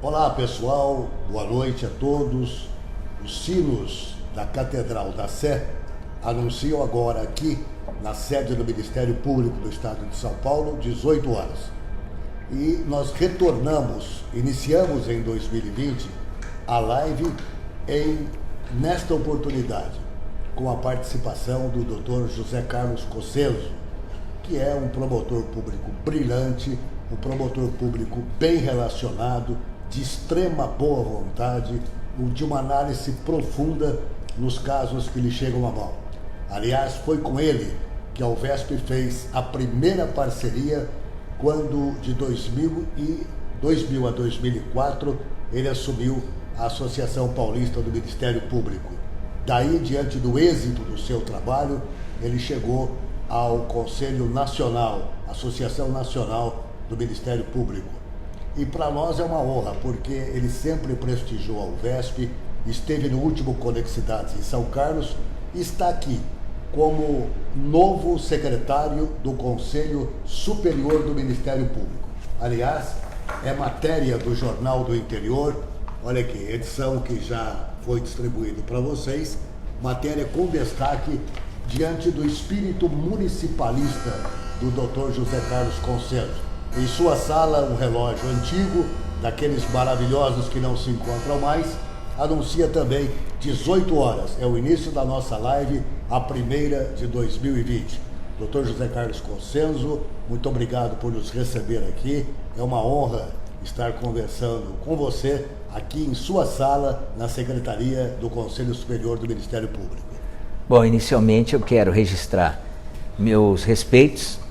Olá pessoal, boa noite a todos. Os sinos da Catedral da Sé anunciam agora aqui na sede do Ministério Público do Estado de São Paulo, 18 horas. E nós iniciamos em 2020 a live nesta oportunidade, com a participação do Dr. José Carlos Cossenzo, que é um promotor público brilhante, um promotor público bem relacionado, de extrema boa vontade, de uma análise profunda nos casos que lhe chegam à mão. Aliás, foi com ele que a UVESP fez a primeira parceria quando, de 2000 a 2004, ele assumiu a Associação Paulista do Ministério Público. Daí, diante do êxito do seu trabalho, ele chegou ao Conselho Nacional, Associação Nacional do Ministério Público. E para nós é uma honra, porque ele sempre prestigiou a UVESP, esteve no último Conexidades em São Carlos e está aqui como novo secretário do Conselho Superior do Ministério Público. Aliás, é matéria do Jornal do Interior, olha aqui, edição que já foi distribuída para vocês, matéria com destaque diante do espírito municipalista do Dr. José Carlos Cossenzo. Em sua sala, um relógio antigo, daqueles maravilhosos que não se encontram mais, anuncia também 18 horas. É o início da nossa live, a primeira de 2020. Dr. José Carlos Cossenzo, muito obrigado por nos receber aqui. É uma honra estar conversando com você aqui em sua sala, na Secretaria do Conselho Superior do Ministério Público. Bom, inicialmente eu quero registrar meus respeitos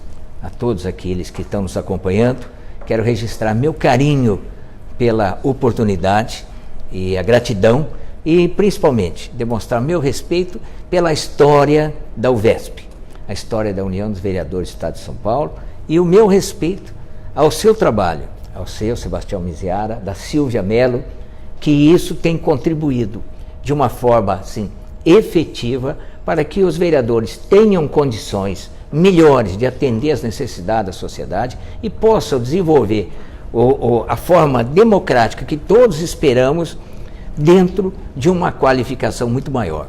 a todos aqueles que estão nos acompanhando. Quero registrar meu carinho pela oportunidade e a gratidão e, principalmente, demonstrar meu respeito pela história da UVESP, a história da União dos Vereadores do Estado de São Paulo, e o meu respeito ao seu trabalho, ao seu Sebastião Miziara, da Silvia Mello, que isso tem contribuído de uma forma assim, efetiva para que os vereadores tenham condições melhores de atender às necessidades da sociedade e possam desenvolver a forma democrática que todos esperamos dentro de uma qualificação muito maior.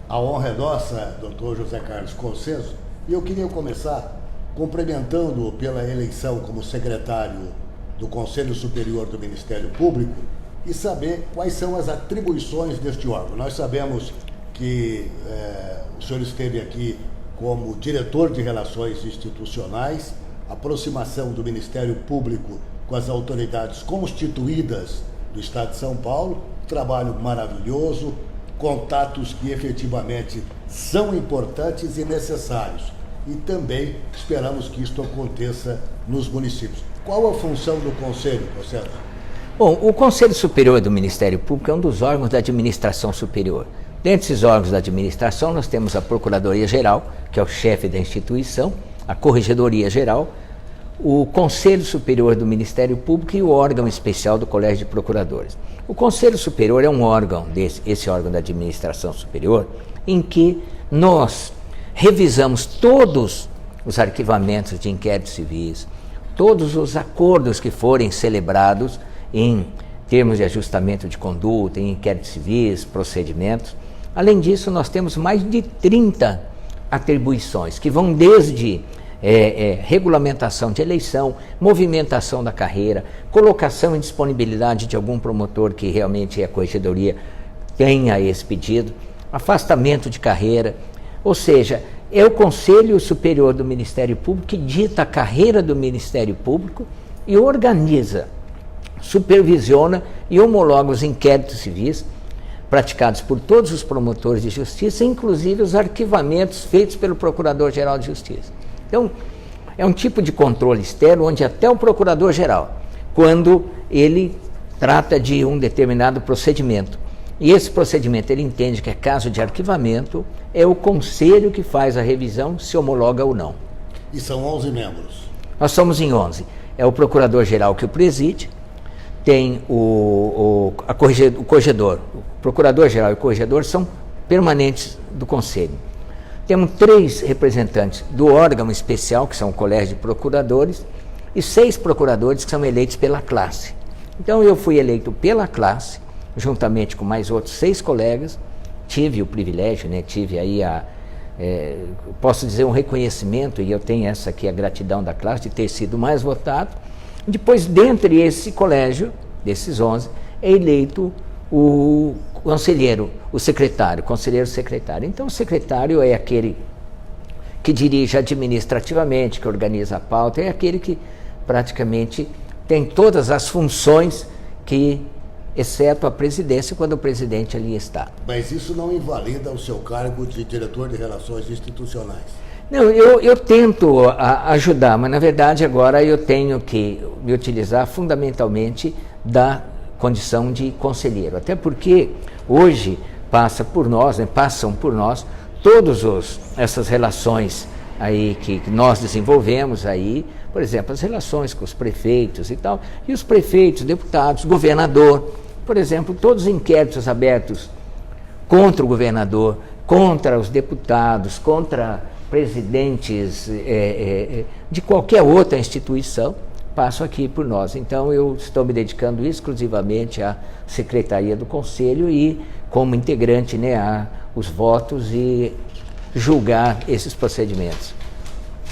A honra é nossa, doutor José Carlos Cossenzo, e eu queria começar cumprimentando-o pela eleição como secretário do Conselho Superior do Ministério Público e saber quais são as atribuições deste órgão. Nós sabemos que o senhor esteve aqui como diretor de Relações Institucionais, aproximação do Ministério Público com as autoridades constituídas do Estado de São Paulo, trabalho maravilhoso, contatos que efetivamente são importantes e necessários. E também esperamos que isto aconteça nos municípios. Qual a função do Conselho, Cossenzo? Bom, o Conselho Superior do Ministério Público é um dos órgãos da administração superior. Dentre esses órgãos da administração, nós temos a Procuradoria-Geral, que é o chefe da instituição, a Corregedoria-Geral, o Conselho Superior do Ministério Público e o órgão especial do Colégio de Procuradores. O Conselho Superior é um órgão, esse órgão da administração superior, em que nós revisamos todos os arquivamentos de inquéritos civis, todos os acordos que forem celebrados em termos de ajustamento de conduta, em inquéritos civis, procedimentos. Além disso, nós temos mais de 30 atribuições, que vão desde regulamentação de eleição, movimentação da carreira, colocação em disponibilidade de algum promotor que realmente a corregedoria tenha esse pedido, afastamento de carreira, ou seja, é o Conselho Superior do Ministério Público que dita a carreira do Ministério Público e organiza, supervisiona e homologa os inquéritos civis praticados por todos os promotores de justiça, inclusive os arquivamentos feitos pelo Procurador-Geral de Justiça. Então, é um tipo de controle externo onde até o Procurador-Geral, quando ele trata de um determinado procedimento, e esse procedimento ele entende que é caso de arquivamento, é o Conselho que faz a revisão se homologa ou não. E são 11 membros? Nós somos em 11. É o Procurador-Geral que o preside, tem o corregedor, o Procurador-Geral e o corregedor são permanentes do Conselho. Temos 3 representantes do órgão especial, que são o Colégio de Procuradores, e 6 procuradores que são eleitos pela classe. Então eu fui eleito pela classe, juntamente com mais outros 6 colegas, tive o privilégio, né, tive aí posso dizer um reconhecimento, e eu tenho essa aqui, a gratidão da classe, de ter sido mais votado. Depois, dentre esse colégio, desses 11, é eleito o conselheiro, o secretário, conselheiro secretário. Então o secretário é aquele que dirige administrativamente, que organiza a pauta, é aquele que praticamente tem todas as funções que, exceto a presidência, quando o presidente ali está. Mas isso não invalida o seu cargo de diretor de relações institucionais? Não, eu tento ajudar, mas na verdade agora eu tenho que me utilizar fundamentalmente da condição de conselheiro, até porque hoje passam por nós todas essas relações aí que nós desenvolvemos aí, por exemplo, as relações com os prefeitos e tal, e os prefeitos, deputados, governador, por exemplo, todos os inquéritos abertos contra o governador, contra os deputados, contra presidentes de qualquer outra instituição, passam aqui por nós. Então eu estou me dedicando exclusivamente à Secretaria do Conselho e como integrante, né, aos votos e julgar esses procedimentos.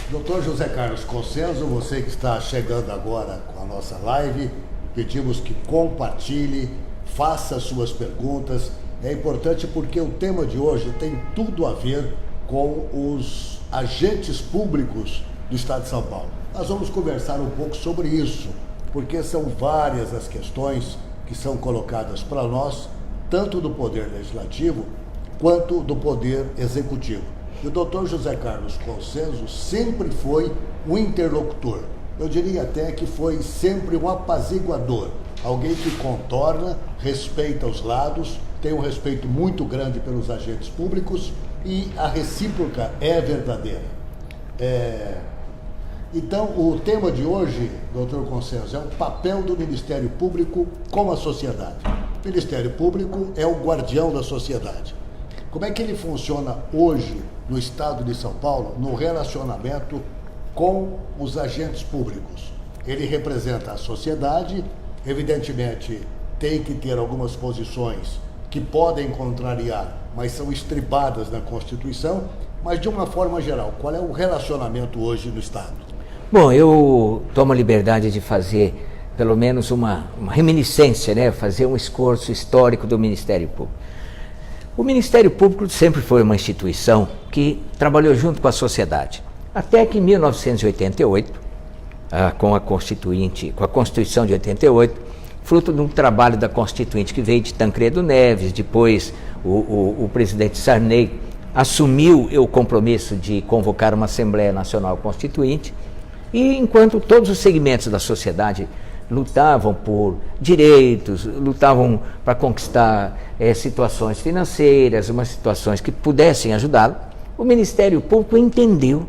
Dr. José Carlos Consenso, você que está chegando agora com a nossa live, pedimos que compartilhe, faça suas perguntas. É importante porque o tema de hoje tem tudo a ver com os agentes públicos do Estado de São Paulo. Nós vamos conversar um pouco sobre isso, porque são várias as questões que são colocadas para nós, tanto do Poder Legislativo quanto do Poder Executivo. E o Dr. José Carlos Consenso sempre foi um interlocutor. Eu diria até que foi sempre um apaziguador, alguém que contorna, respeita os lados, tem um respeito muito grande pelos agentes públicos e a recíproca é verdadeira. Então, o tema de hoje, Dr. Consenso, é o papel do Ministério Público com a sociedade. O Ministério Público é o guardião da sociedade. Como é que ele funciona hoje no Estado de São Paulo, no relacionamento com os agentes públicos? Ele representa a sociedade, evidentemente tem que ter algumas posições que podem contrariar, mas são estribadas na Constituição, mas de uma forma geral, qual é o relacionamento hoje no Estado? Bom, eu tomo a liberdade de fazer pelo menos uma reminiscência, né? Fazer um esforço histórico do Ministério Público. O Ministério Público sempre foi uma instituição que trabalhou junto com a sociedade, até que em 1988, com a Constituição de 88, fruto de um trabalho da Constituinte que veio de Tancredo Neves, depois o presidente Sarney assumiu o compromisso de convocar uma Assembleia Nacional Constituinte, e enquanto todos os segmentos da sociedade lutavam por direitos, lutavam para conquistar situações financeiras, umas situações que pudessem ajudá-lo, o Ministério Público entendeu,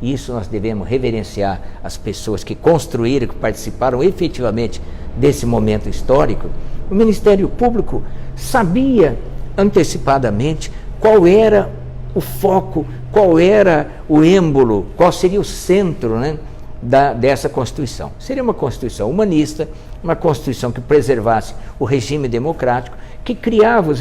e isso nós devemos reverenciar as pessoas que construíram, que participaram efetivamente desse momento histórico. O Ministério Público sabia antecipadamente qual era o foco, qual era o êmbolo, qual seria o centro, né, dessa Constituição. Seria uma Constituição humanista, uma Constituição que preservasse o regime democrático, que criava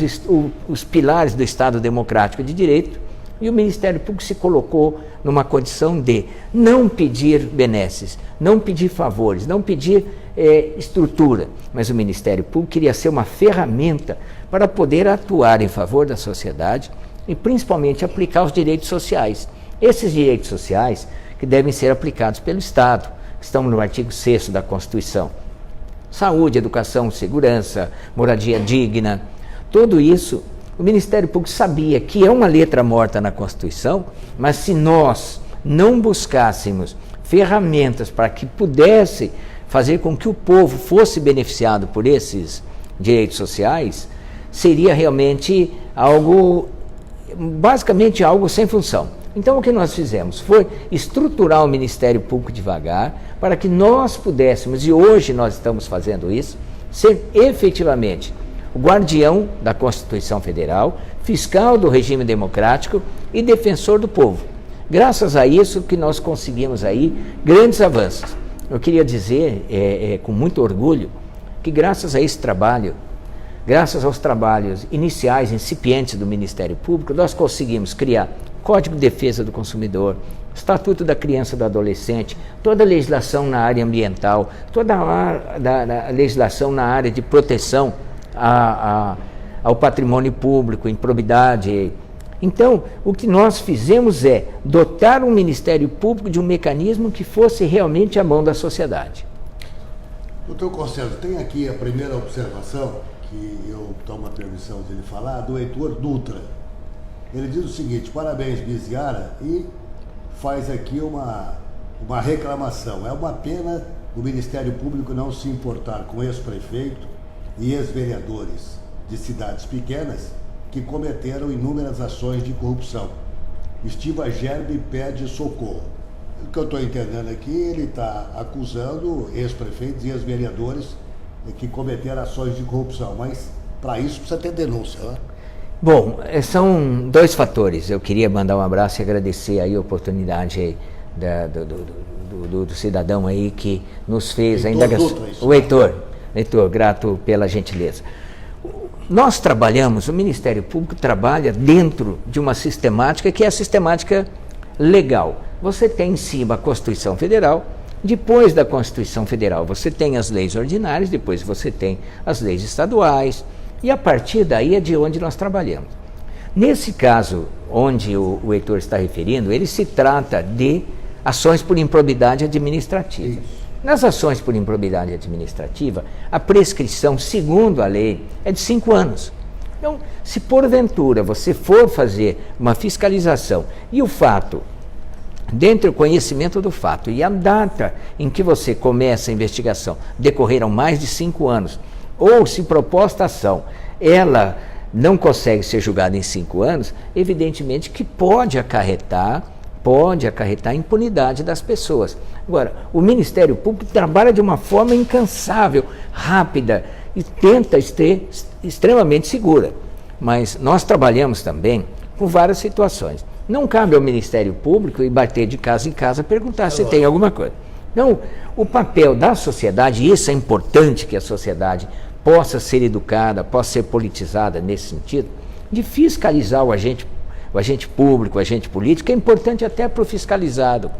os pilares do Estado democrático de direito, e o Ministério Público se colocou numa condição de não pedir benesses, não pedir favores, não pedir estrutura, mas o Ministério Público queria ser uma ferramenta para poder atuar em favor da sociedade e principalmente aplicar os direitos sociais. Esses direitos sociais que devem ser aplicados pelo Estado, que estão no artigo 6º da Constituição. Saúde, educação, segurança, moradia digna, tudo isso, o Ministério Público sabia que é uma letra morta na Constituição, mas se nós não buscássemos ferramentas para que pudesse fazer com que o povo fosse beneficiado por esses direitos sociais, seria realmente algo, basicamente algo sem função. Então o que nós fizemos foi estruturar o Ministério Público devagar, para que nós pudéssemos, e hoje nós estamos fazendo isso, ser efetivamente o guardião da Constituição Federal, fiscal do regime democrático e defensor do povo. Graças a isso que nós conseguimos aí grandes avanços. Eu queria dizer com muito orgulho que graças a esse trabalho, graças aos trabalhos iniciais, incipientes do Ministério Público, nós conseguimos criar Código de Defesa do Consumidor, Estatuto da Criança e do Adolescente, toda a legislação na área ambiental, toda a legislação na área de proteção ao patrimônio público, improbidade. Então, o que nós fizemos é dotar o Ministério Público de um mecanismo que fosse realmente a mão da sociedade. Doutor Conselho, tem aqui a primeira observação, que eu tomo a permissão de ele falar, do Heitor Dutra. Ele diz o seguinte: parabéns, Biziara, e faz aqui uma reclamação. É uma pena o Ministério Público não se importar com ex-prefeito e ex-vereadores de cidades pequenas que cometeram inúmeras ações de corrupção. Estiva Gerbe pede socorro. O que eu estou entendendo aqui, ele está acusando ex-prefeitos e ex-vereadores que cometeram ações de corrupção, mas para isso precisa ter denúncia, né? Bom, são dois fatores. Eu queria mandar um abraço e agradecer aí a oportunidade do cidadão aí que nos fez a indagação. O Heitor, grato pela gentileza. Nós trabalhamos, o Ministério Público trabalha dentro de uma sistemática que é a sistemática legal. Você tem em cima a Constituição Federal, depois da Constituição Federal você tem as leis ordinárias, depois você tem as leis estaduais, e a partir daí é de onde nós trabalhamos. Nesse caso, onde o Heitor está referindo, ele se trata de ações por improbidade administrativa. Nas ações por improbidade administrativa, a prescrição, segundo a lei, é de 5 anos. Então, se porventura você for fazer uma fiscalização e o fato, dentro do conhecimento do fato e a data em que você começa a investigação decorreram mais de 5 anos, ou se proposta ação, ela não consegue ser julgada em 5 anos, evidentemente que pode acarretar a impunidade das pessoas. Agora, o Ministério Público trabalha de uma forma incansável, rápida e tenta ser extremamente segura. Mas nós trabalhamos também com várias situações. Não cabe ao Ministério Público ir bater de casa em casa perguntar se tem alguma coisa. Então, o papel da sociedade, e isso é importante que a sociedade possa ser educada, possa ser politizada nesse sentido, de fiscalizar o agente público, o agente político, é importante até para o fiscalizado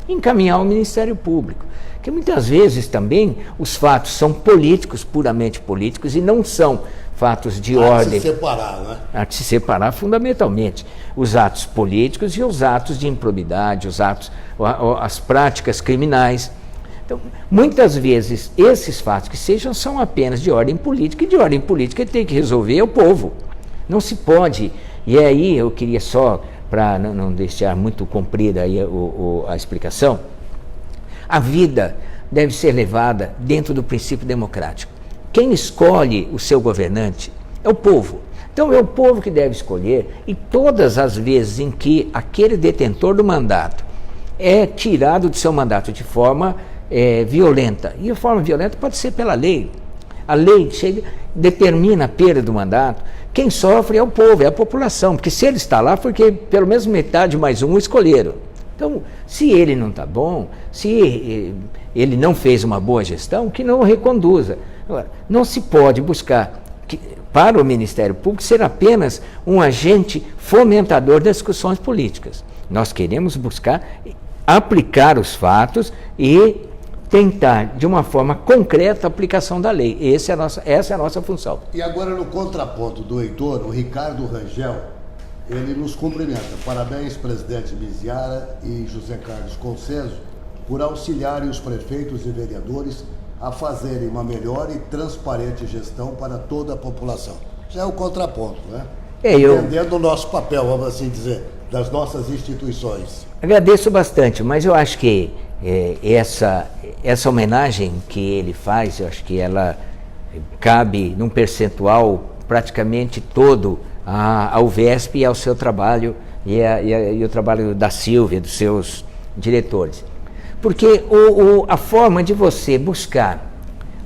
encaminhar ao Ministério Público, que muitas vezes também os fatos são políticos, puramente políticos, e não são fatos de ordem. Há de se separar, né? Há de se separar fundamentalmente os atos políticos e os atos de improbidade, as práticas criminais. Então, muitas vezes, esses fatos que sejam são apenas de ordem política, e de ordem política tem que resolver o povo. Não se pode. E aí eu queria só, para não deixar muito comprida aí a explicação, a vida deve ser levada dentro do princípio democrático. Quem escolhe o seu governante é o povo. Então é o povo que deve escolher, e todas as vezes em que aquele detentor do mandato é tirado do seu mandato de forma violenta, e a forma violenta pode ser pela lei. A lei determina a perda do mandato. Quem sofre é o povo, é a população, porque se ele está lá, porque pelo menos metade mais um o escolheram. Então, se ele não está bom, se ele não fez uma boa gestão, que não o reconduza. Agora, não se pode buscar para o Ministério Público ser apenas um agente fomentador das discussões políticas. Nós queremos buscar aplicar os fatos e tentar, de uma forma concreta, a aplicação da lei. Essa é a nossa função. E agora, no contraponto do Heitor, o Ricardo Rangel, ele nos cumprimenta. Parabéns, presidente Biziara e José Carlos Conceso, por auxiliarem os prefeitos e vereadores a fazerem uma melhor e transparente gestão para toda a população. Já é o contraponto, né? Entendendo o nosso papel, vamos assim dizer, das nossas instituições. Agradeço bastante, mas eu acho que essa homenagem que ele faz, eu acho que ela cabe num percentual praticamente todo ao VESP e ao seu trabalho e o trabalho da Silvia, dos seus diretores. Porque a forma de você buscar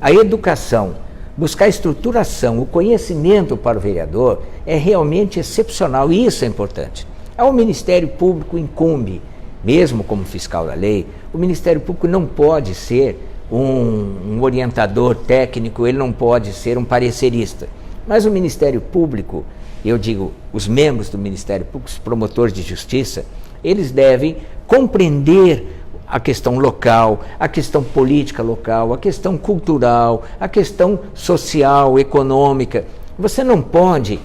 a educação, buscar a estruturação, o conhecimento para o vereador é realmente excepcional, e isso é importante. Ao Ministério Público incumbe, mesmo como fiscal da lei, o Ministério Público não pode ser um orientador técnico, ele não pode ser um parecerista. Mas o Ministério Público, eu digo, os membros do Ministério Público, os promotores de justiça, eles devem compreender a questão local, a questão política local, a questão cultural, a questão social, econômica. Você não pode...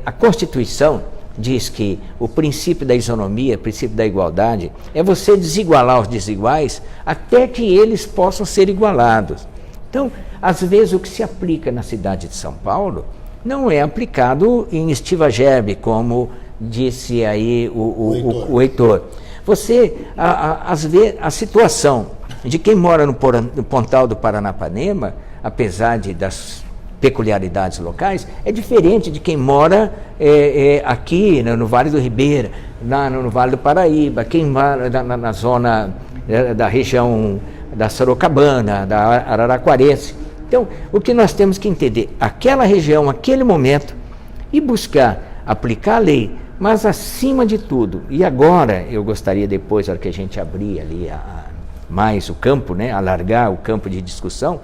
a Constituição diz que o princípio da isonomia, o princípio da igualdade, é você desigualar os desiguais até que eles possam ser igualados. Então, às vezes, o que se aplica na cidade de São Paulo não é aplicado em Estiva Gerbe, como disse aí o Heitor. Você, às vezes, a situação de quem mora no Pontal do Paranapanema, apesar das peculiaridades locais, é diferente de quem mora aqui no Vale do Ribeira, no Vale do Paraíba, quem mora na zona da região da Sorocabana, da Araraquarense. Então, o que nós temos que entender, aquela região, aquele momento, e buscar aplicar a lei, mas acima de tudo, e agora eu gostaria depois, na hora que a gente abrir ali mais o campo, né, alargar o campo de discussão,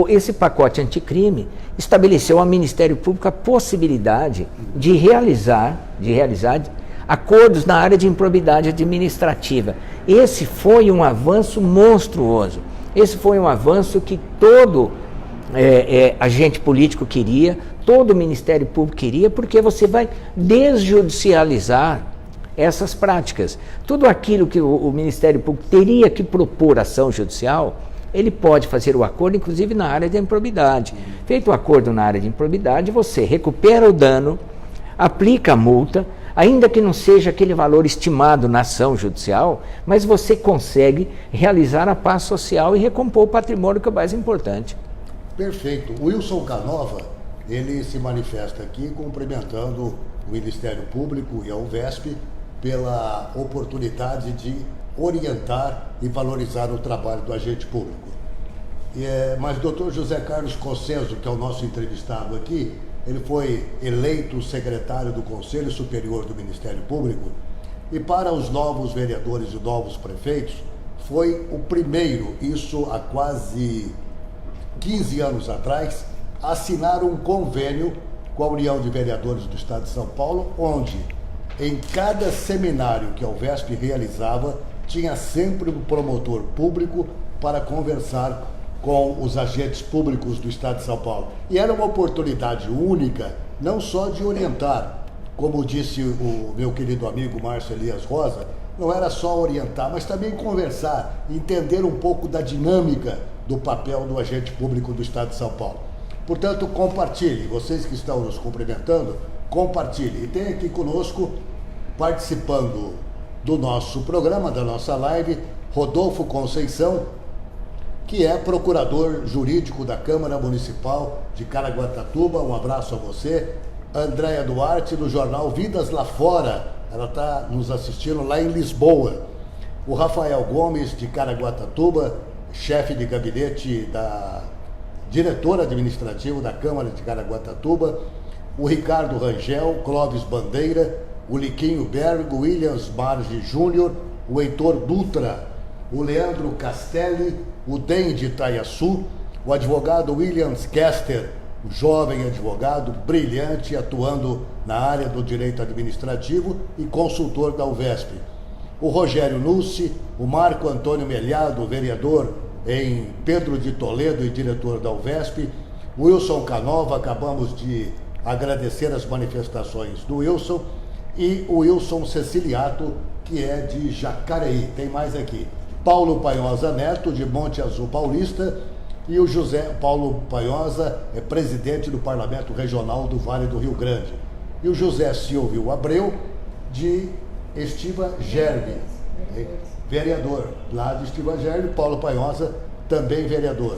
esse pacote anticrime estabeleceu ao Ministério Público a possibilidade de realizar acordos na área de improbidade administrativa. Esse foi um avanço monstruoso. Esse foi um avanço que todo agente político queria, todo Ministério Público queria, porque você vai desjudicializar essas práticas. Tudo aquilo que o Ministério Público teria que propor ação judicial, ele pode fazer o acordo, inclusive na área de improbidade. Feito o acordo na área de improbidade, você recupera o dano, aplica a multa, ainda que não seja aquele valor estimado na ação judicial, mas você consegue realizar a paz social e recompor o patrimônio, que é o mais importante. Perfeito. O Wilson Canova, ele se manifesta aqui cumprimentando o Ministério Público e a UVESP pela oportunidade de orientar e valorizar o trabalho do agente público. Mas o doutor José Carlos Cossenzo, que é o nosso entrevistado aqui, ele foi eleito secretário do Conselho Superior do Ministério Público e para os novos vereadores e novos prefeitos foi o primeiro, isso há quase 15 anos atrás, a assinar um convênio com a União de Vereadores do Estado de São Paulo, onde em cada seminário que a UVESP realizava, tinha sempre um promotor público para conversar com os agentes públicos do Estado de São Paulo. E era uma oportunidade única, não só de orientar, como disse o meu querido amigo Márcio Elias Rosa, não era só orientar, mas também conversar, entender um pouco da dinâmica do papel do agente público do Estado de São Paulo. Portanto, compartilhe, vocês que estão nos cumprimentando, compartilhe. E tem aqui conosco, participando do nosso programa, da nossa live, Rodolfo Conceição, que é procurador jurídico da Câmara Municipal de Caraguatatuba. Um abraço a você. Andréia Duarte, do jornal Vidas Lá Fora, ela está nos assistindo lá em Lisboa. O Rafael Gomes, de Caraguatatuba, chefe de gabinete da diretora administrativa da Câmara de Caraguatatuba. O Ricardo Rangel, Clóvis Bandeira, o Liquinho Bergo, Williams Marge Júnior, o Heitor Dutra, o Leandro Castelli, o Den de Itaiaçu, o advogado Williams Kester, o jovem advogado brilhante, atuando na área do direito administrativo e consultor da UVESP. O Rogério Nucci, o Marco Antônio Melhado, vereador em Pedro de Toledo e diretor da UVESP, o Wilson Canova, acabamos de agradecer as manifestações do Wilson, e o Wilson Ceciliato, que é de Jacareí. Tem mais aqui. Paulo Paiosa Neto, de Monte Azul Paulista, e o José Paulo Paiosa é presidente do Parlamento Regional do Vale do Rio Grande. E o José Silvio Abreu, de Estiva Gerbe, vereador lá de Estiva Gerbe. Paulo Paiosa, também vereador.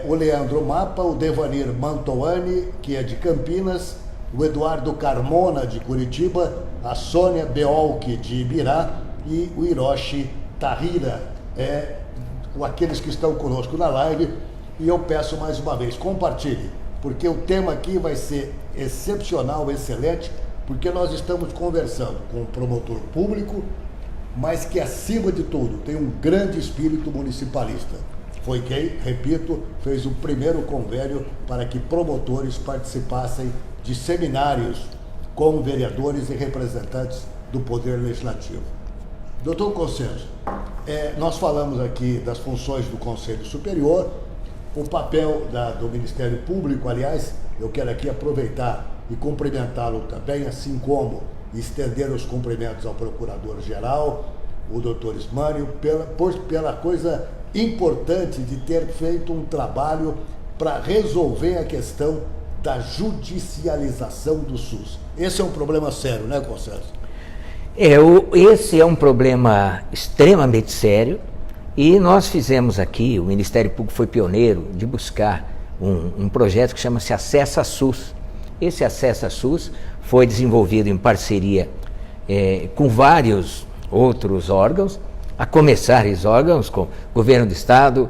O Leandro Mapa, o Devanir Mantoani, que é de Campinas, o Eduardo Carmona, de Curitiba, a Sônia Beolque, de Ibirá, e o Hiroshi Tahira, aqueles que estão conosco na live. E eu peço mais uma vez, compartilhe, porque o tema aqui vai ser excepcional, excelente, porque nós estamos conversando com o promotor público, mas que, acima de tudo, tem um grande espírito municipalista. Foi quem, repito, fez o primeiro convênio para que promotores participassem de seminários com vereadores e representantes do Poder Legislativo. Doutor Consenso, nós falamos aqui das funções do Conselho Superior, o papel do Ministério Público. Aliás, eu quero aqui aproveitar e cumprimentá-lo também, assim como estender os cumprimentos ao Procurador-Geral, o doutor Ismânio, pela coisa importante de ter feito um trabalho para resolver a questão da judicialização do SUS. Esse é um problema sério, né, Consenso? Esse é um problema extremamente sério, e nós fizemos aqui, o Ministério Público foi pioneiro de buscar um projeto que chama-se Acessa SUS. Esse Acessa SUS foi desenvolvido em parceria com vários outros órgãos, a começar esses órgãos com Governo do Estado,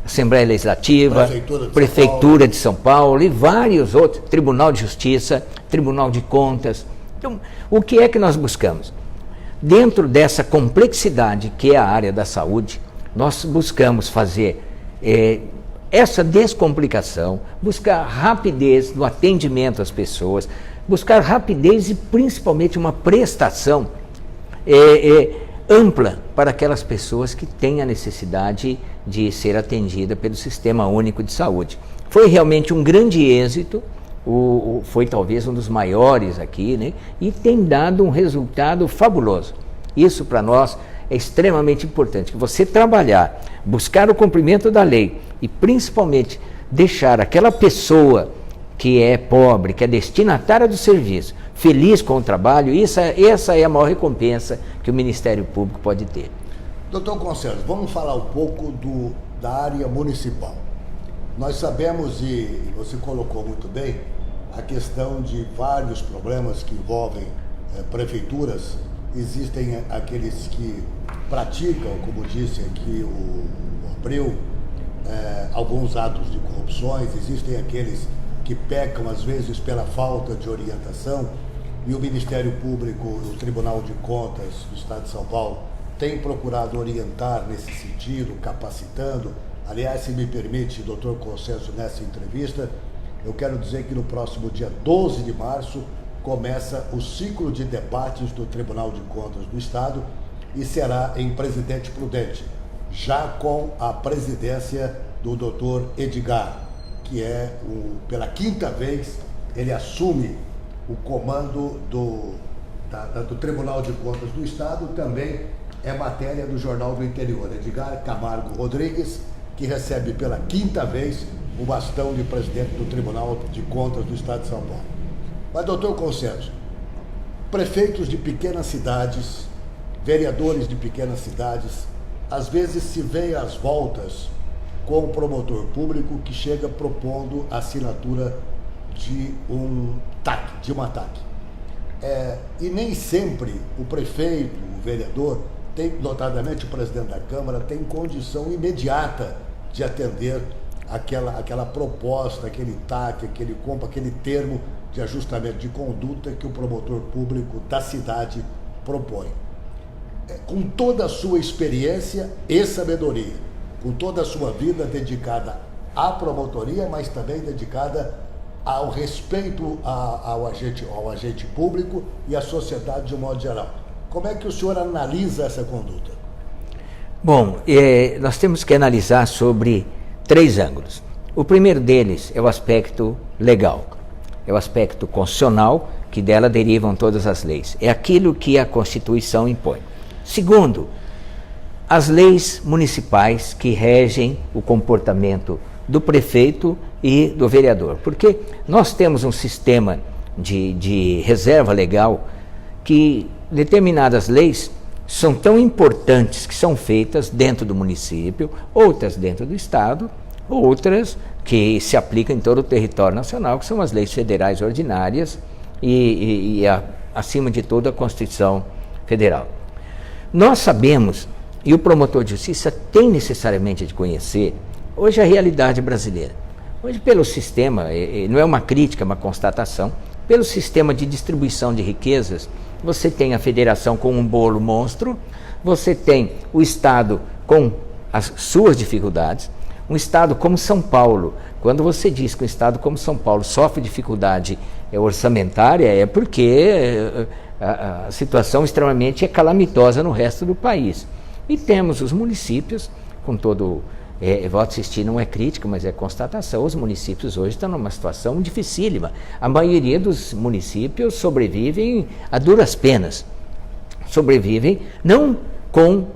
Assembleia Legislativa, Prefeitura de São Paulo e vários outros, Tribunal de Justiça, Tribunal de Contas. Então, o que é que nós buscamos? Dentro dessa complexidade que é a área da saúde, nós buscamos fazer essa descomplicação, buscar rapidez no atendimento às pessoas, buscar rapidez e principalmente uma prestação ampla para aquelas pessoas que têm a necessidade de ser atendida pelo Sistema Único de Saúde. Foi realmente um grande êxito, foi talvez um dos maiores aqui, né? E tem dado um resultado fabuloso. Isso para nós é extremamente importante, que você trabalhar, buscar o cumprimento da lei e principalmente deixar aquela pessoa que é pobre, que é destinatária do serviço, feliz com o trabalho, essa é a maior recompensa que o Ministério Público pode ter. Doutor Conselho, vamos falar um pouco da área municipal. Nós sabemos, e você colocou muito bem, a questão de vários problemas que envolvem prefeituras. Existem aqueles que praticam, como disse aqui o Abreu, alguns atos de corrupções, existem aqueles que pecam, às vezes, pela falta de orientação, e o Ministério Público, o Tribunal de Contas do Estado de São Paulo, tem procurado orientar nesse sentido, capacitando. Aliás, se me permite, doutor Consenso, nessa entrevista, eu quero dizer que no próximo dia 12 de março começa o ciclo de debates do Tribunal de Contas do Estado e será em Presidente Prudente, já com a presidência do doutor Edgar, que pela quinta vez, ele assume o comando do Tribunal de Contas do Estado. Também é matéria do Jornal do Interior. Edgar Camargo Rodrigues, que recebe pela quinta vez o bastão de presidente do Tribunal de Contas do Estado de São Paulo. Mas, doutor Consenso, prefeitos de pequenas cidades, vereadores de pequenas cidades, às vezes se veem às voltas com o promotor público que chega propondo a assinatura de um TAC. E nem sempre o prefeito, o vereador, notadamente o presidente da Câmara, tem condição imediata de atender aquela proposta, aquele TAC, aquele termo de ajustamento de conduta que o promotor público da cidade propõe. Com toda a sua experiência e sabedoria, com toda a sua vida dedicada à promotoria, mas também dedicada ao respeito ao agente público e à sociedade de um modo geral. Como é que o senhor analisa essa conduta? Bom, nós temos que analisar sobre 3 ângulos. O primeiro deles é o aspecto legal, é o aspecto constitucional, que dela derivam todas as leis. É aquilo que a Constituição impõe. Segundo, as leis municipais que regem o comportamento do prefeito e do vereador. Porque nós temos um sistema de reserva legal que determinadas leis são tão importantes que são feitas dentro do município, outras dentro do estado, outras que se aplicam em todo o território nacional, que são as leis federais ordinárias e acima de tudo, a Constituição Federal. Nós sabemos, e o promotor de justiça tem necessariamente de conhecer, hoje a realidade brasileira. Hoje, pelo sistema, não é uma crítica, é uma constatação, pelo sistema de distribuição de riquezas, você tem a federação com um bolo monstro, você tem o Estado com as suas dificuldades, um Estado como São Paulo. Quando você diz que um Estado como São Paulo sofre dificuldade orçamentária, é porque a situação extremamente é calamitosa no resto do país. E temos os municípios, com todo... voto assistir não é crítica, mas é constatação. Os municípios hoje estão numa situação dificílima. A maioria dos municípios sobrevivem a duras penas. Sobrevivem não com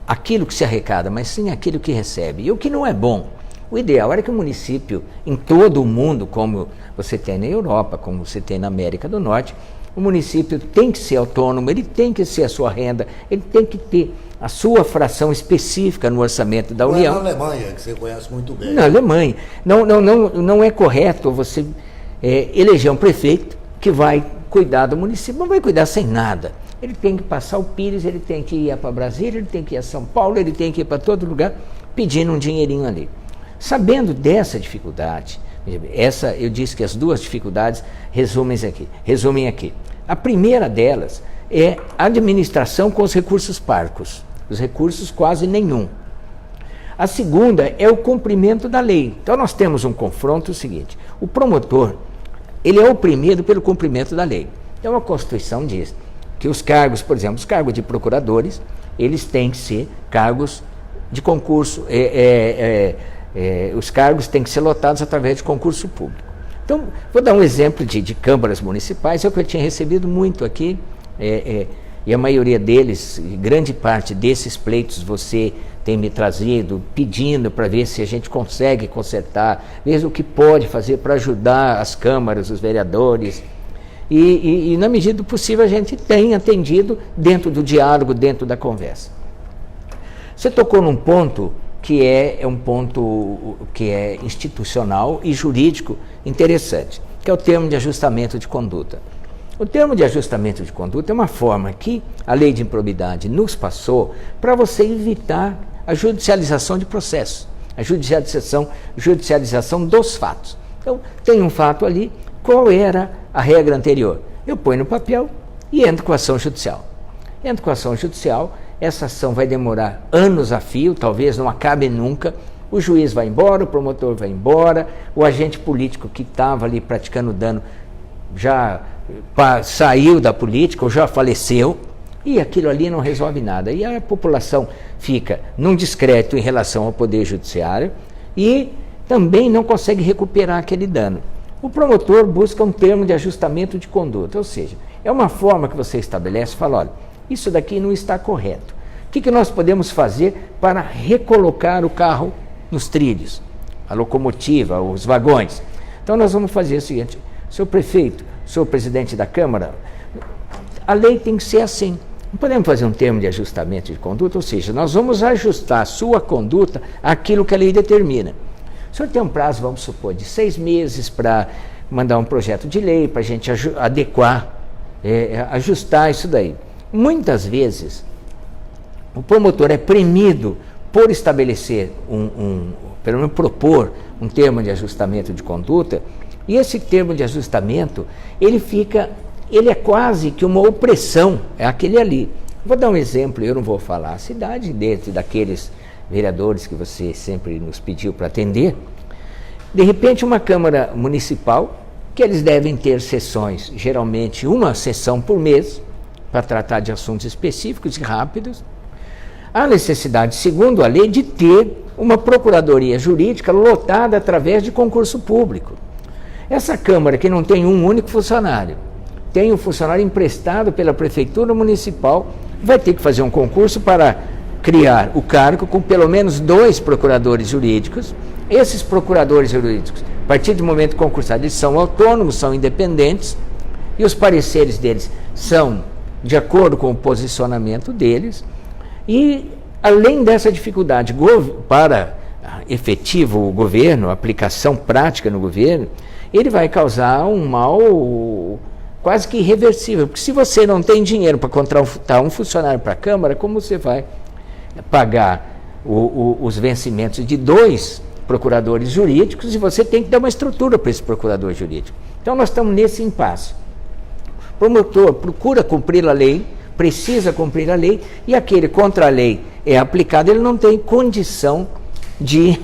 aquilo que se arrecada, mas sim aquilo que recebe. E o que não é bom. O ideal era que o município, em todo o mundo, como você tem na Europa, como você tem na América do Norte, o município tem que ser autônomo, ele tem que ser a sua renda, ele tem que ter a sua fração específica no orçamento da União. Na Alemanha, que você conhece muito bem. Na Alemanha. Não é correto você eleger um prefeito que vai cuidar do município, não vai cuidar sem nada. Ele tem que passar o Pires, ele tem que ir para Brasília, ele tem que ir a São Paulo, ele tem que ir para todo lugar pedindo um dinheirinho ali. Sabendo dessa dificuldade, eu disse que as duas dificuldades resumem aqui. A primeira delas é a administração com os recursos parcos, os recursos quase nenhum. A segunda é o cumprimento da lei. Então nós temos um confronto seguinte: o promotor, ele é oprimido pelo cumprimento da lei. Então a Constituição diz que os cargos, por exemplo, os cargos de procuradores, eles têm que ser cargos de concurso, os cargos têm que ser lotados através de concurso público. Então, vou dar um exemplo de câmaras municipais, é o que eu tinha recebido muito aqui, e a maioria deles, grande parte desses pleitos você tem me trazido, pedindo para ver se a gente consegue consertar, ver o que pode fazer para ajudar as câmaras, os vereadores, e na medida do possível a gente tem atendido dentro do diálogo, dentro da conversa. Você tocou num ponto que é um ponto que é institucional e jurídico interessante, que é o termo de ajustamento de conduta. O termo de ajustamento de conduta é uma forma que a lei de improbidade nos passou para você evitar a judicialização de processos, a judicialização dos fatos. Então, tem um fato ali, qual era a regra anterior? Eu ponho no papel e entro com a ação judicial. Entro com a ação judicial, essa ação vai demorar anos a fio, talvez não acabe nunca, o juiz vai embora, o promotor vai embora, o agente político que estava ali praticando dano já saiu da política ou já faleceu, e aquilo ali não resolve nada. E a população fica num descrédito em relação ao Poder Judiciário e também não consegue recuperar aquele dano. O promotor busca um termo de ajustamento de conduta, ou seja, é uma forma que você estabelece e fala, olha, isso daqui não está correto. O que nós podemos fazer para recolocar o carro nos trilhos, a locomotiva, os vagões? Então nós vamos fazer o seguinte, senhor prefeito, senhor presidente da Câmara, a lei tem que ser assim. Não podemos fazer um termo de ajustamento de conduta, ou seja, nós vamos ajustar a sua conduta àquilo que a lei determina. O senhor tem um prazo, vamos supor, de 6 meses para mandar um projeto de lei, para a gente adequar, ajustar isso daí. Muitas vezes, o promotor é premido por estabelecer, pelo menos propor um termo de ajustamento de conduta, e esse termo de ajustamento, ele é quase que uma opressão, é aquele ali. Vou dar um exemplo, eu não vou falar a cidade, dentro daqueles vereadores que você sempre nos pediu para atender. De repente, uma Câmara Municipal, que eles devem ter sessões, geralmente uma sessão por mês, para tratar de assuntos específicos e rápidos, há necessidade, segundo a lei, de ter uma procuradoria jurídica lotada através de concurso público. Essa Câmara, que não tem um único funcionário, tem um funcionário emprestado pela Prefeitura Municipal, vai ter que fazer um concurso para criar o cargo com pelo menos 2 procuradores jurídicos. Esses procuradores jurídicos, a partir do momento concursado, eles são autônomos, são independentes, e os pareceres deles são de acordo com o posicionamento deles, e além dessa dificuldade para efetivo governo, aplicação prática no governo, ele vai causar um mal quase que irreversível, porque se você não tem dinheiro para contratar um funcionário para a Câmara, como você vai pagar os vencimentos de 2 procuradores jurídicos, e você tem que dar uma estrutura para esse procurador jurídico? Então nós estamos nesse impasse. O promotor procura cumprir a lei, precisa cumprir a lei, e aquele contra a lei é aplicado, ele não tem condição de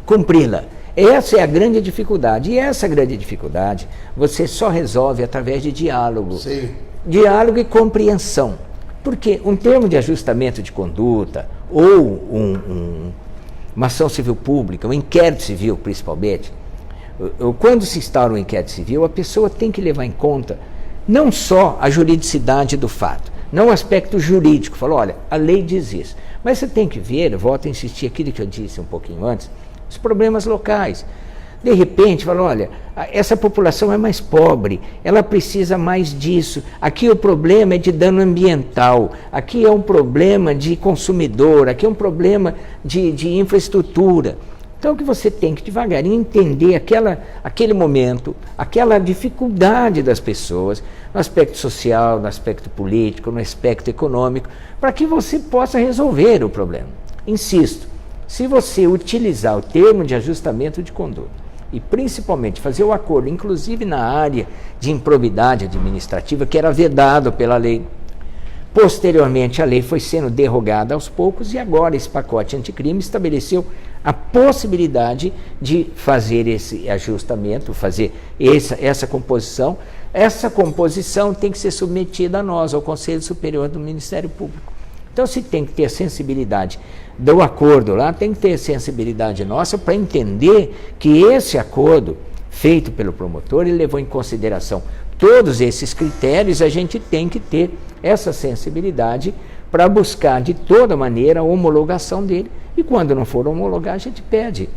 cumpri-la. Essa é a grande dificuldade, e essa grande dificuldade você só resolve através de diálogo. Sim. Diálogo e compreensão. Porque um termo de ajustamento de conduta, ou uma ação civil pública, um inquérito civil principalmente, quando se instaura um inquérito civil, a pessoa tem que levar em conta não só a juridicidade do fato, não o aspecto jurídico, falou, olha, a lei diz isso, mas você tem que ver, eu volto a insistir aquilo que eu disse um pouquinho antes, os problemas locais. De repente, fala, olha, essa população é mais pobre, ela precisa mais disso. Aqui o problema é de dano ambiental, aqui é um problema de consumidor, aqui é um problema de infraestrutura. Então, o que você tem que devagarinho entender aquele momento, aquela dificuldade das pessoas, no aspecto social, no aspecto político, no aspecto econômico, para que você possa resolver o problema. Insisto, se você utilizar o termo de ajustamento de conduta, e principalmente fazer o acordo, inclusive na área de improbidade administrativa, que era vedado pela lei. Posteriormente, a lei foi sendo derrogada aos poucos e agora esse pacote anticrime estabeleceu a possibilidade de fazer esse ajustamento, fazer essa composição. Essa composição tem que ser submetida a nós, ao Conselho Superior do Ministério Público. Então, se tem que ter a sensibilidade do acordo lá, tem que ter a sensibilidade nossa para entender que esse acordo feito pelo promotor, ele levou em consideração todos esses critérios, a gente tem que ter essa sensibilidade para buscar de toda maneira a homologação dele, e quando não for homologar, a gente pede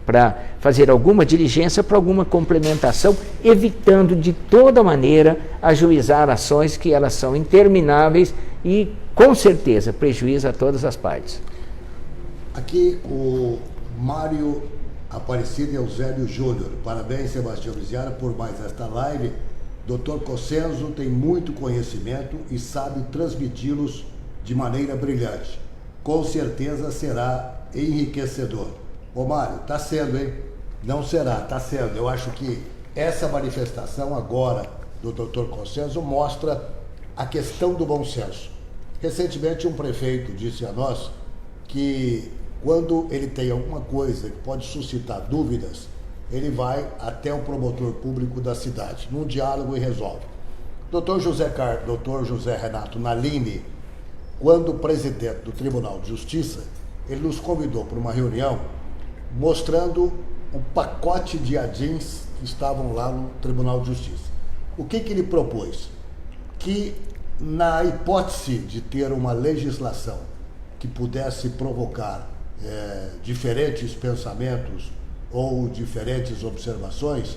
para fazer alguma diligência, para alguma complementação, evitando de toda maneira ajuizar ações que elas são intermináveis e, com certeza, prejuízo a todas as partes. Aqui o Mário Aparecido Eusébio Júnior. Parabéns, Sebastião Viziara, por mais esta live. Dr. Cossenzo tem muito conhecimento e sabe transmiti-los de maneira brilhante. Com certeza será enriquecedor. Ô Mário, está sendo, hein? Não será, está sendo. Eu acho que essa manifestação agora do Dr. Cossenzo mostra a questão do bom senso. Recentemente um prefeito disse a nós que quando ele tem alguma coisa que pode suscitar dúvidas, ele vai até o promotor público da cidade, num diálogo, e resolve. Dr. José Renato Nalini, quando presidente do Tribunal de Justiça, ele nos convidou para uma reunião mostrando um pacote de adins que estavam lá no Tribunal de Justiça. O que ele propôs? Que, na hipótese de ter uma legislação que pudesse provocar diferentes pensamentos ou diferentes observações,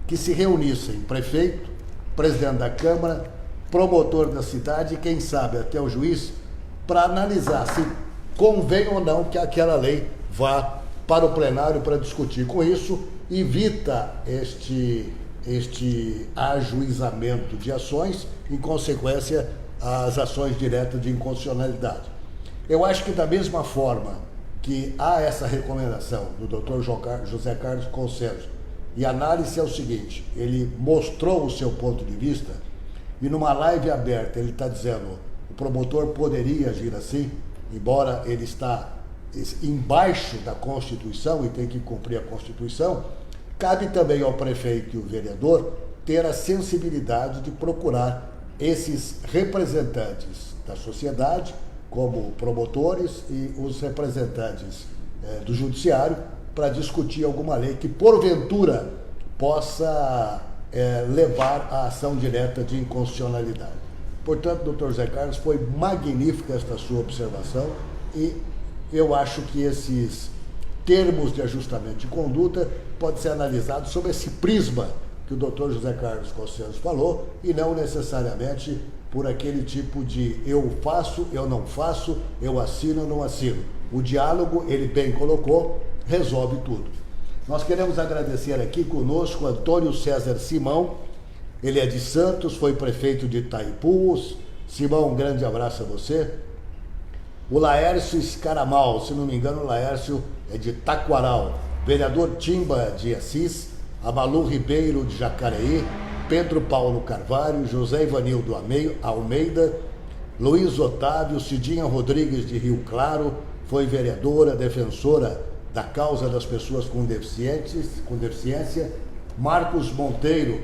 que se reunissem prefeito, presidente da Câmara, promotor da cidade e, quem sabe, até o juiz, para analisar se convém ou não que aquela lei vá para o plenário para discutir. Com isso, evita este ajuizamento de ações, em consequência, as ações diretas de inconstitucionalidade. Eu acho que, da mesma forma que há essa recomendação do Dr. José Carlos Cossenzo, e a análise é o seguinte: ele mostrou o seu ponto de vista, e numa live aberta ele está dizendo o promotor poderia agir assim, embora ele está embaixo da Constituição e tem que cumprir a Constituição. Cabe também ao prefeito e ao vereador ter a sensibilidade de procurar esses representantes da sociedade, como promotores e os representantes do judiciário, para discutir alguma lei que, porventura, possa levar à ação direta de inconstitucionalidade. Portanto, doutor Zé Carlos, foi magnífica esta sua observação, e eu acho que esses termos de ajustamento de conduta podem ser analisados sob esse prisma que o doutor José Carlos Cossenzo falou, e não necessariamente por aquele tipo de eu faço, eu não faço, eu assino, eu não assino. O diálogo, ele bem colocou, resolve tudo. Nós queremos agradecer aqui conosco Antônio César Simão. Ele é de Santos, foi prefeito de Itaipu. Simão, um grande abraço a você. O Laércio Escaramal, se não me engano, o Laércio é de Taquaral. Vereador Timba de Assis, a Malu Ribeiro de Jacareí, Pedro Paulo Carvalho, José Ivanildo Almeida, Luiz Otávio, Cidinha Rodrigues de Rio Claro, foi vereadora, defensora da causa das pessoas com deficiência, Marcos Monteiro,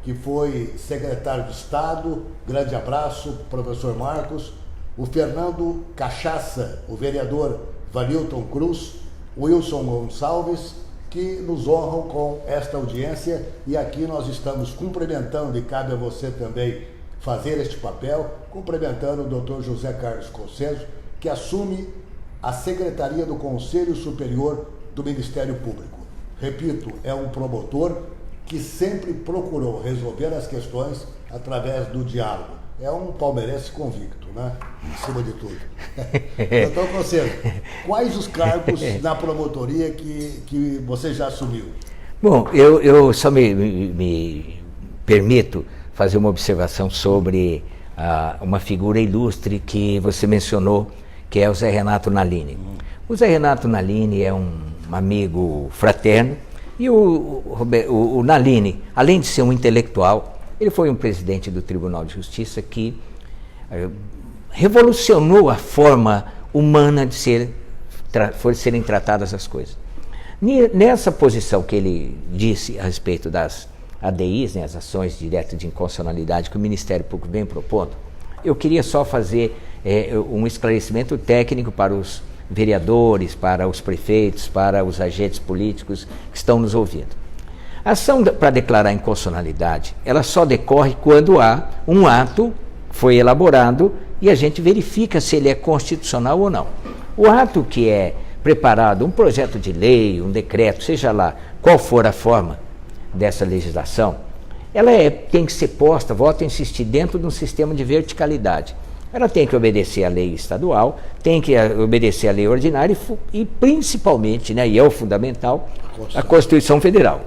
que foi secretário de Estado, grande abraço, professor Marcos, o Fernando Cachaça, o vereador Vanilton Cruz, Wilson Gonçalves, que nos honram com esta audiência, e aqui nós estamos cumprimentando, e cabe a você também fazer este papel, cumprimentando o Dr. José Carlos Conceso, que assume a Secretaria do Conselho Superior do Ministério Público. Repito, é um promotor que sempre procurou resolver as questões através do diálogo. É um palmeirense convicto, né? Em cima de tudo. Doutor Conceso, quais os cargos na promotoria que você já assumiu? Bom, eu só me permito fazer uma observação sobre uma figura ilustre que você mencionou, que é o Zé Renato Nalini. O Zé Renato Nalini é um amigo fraterno, e o Nalini, além de ser um intelectual, ele foi um presidente do Tribunal de Justiça que revolucionou a forma humana de serem tratadas as coisas. Nessa posição que ele disse a respeito das ADIs, né, as ações diretas de inconstitucionalidade que o Ministério Público vem propondo, eu queria só fazer um esclarecimento técnico para os vereadores, para os prefeitos, para os agentes políticos que estão nos ouvindo. A ação para declarar inconstitucionalidade, ela só decorre quando há um ato, foi elaborado, e a gente verifica se ele é constitucional ou não. O ato que é preparado, um projeto de lei, um decreto, seja lá qual for a forma dessa legislação, ela tem que ser posta, volto a insistir, dentro de um sistema de verticalidade. Ela tem que obedecer à lei estadual, tem que obedecer à lei ordinária e principalmente, né, e é o fundamental, a Constituição Federal.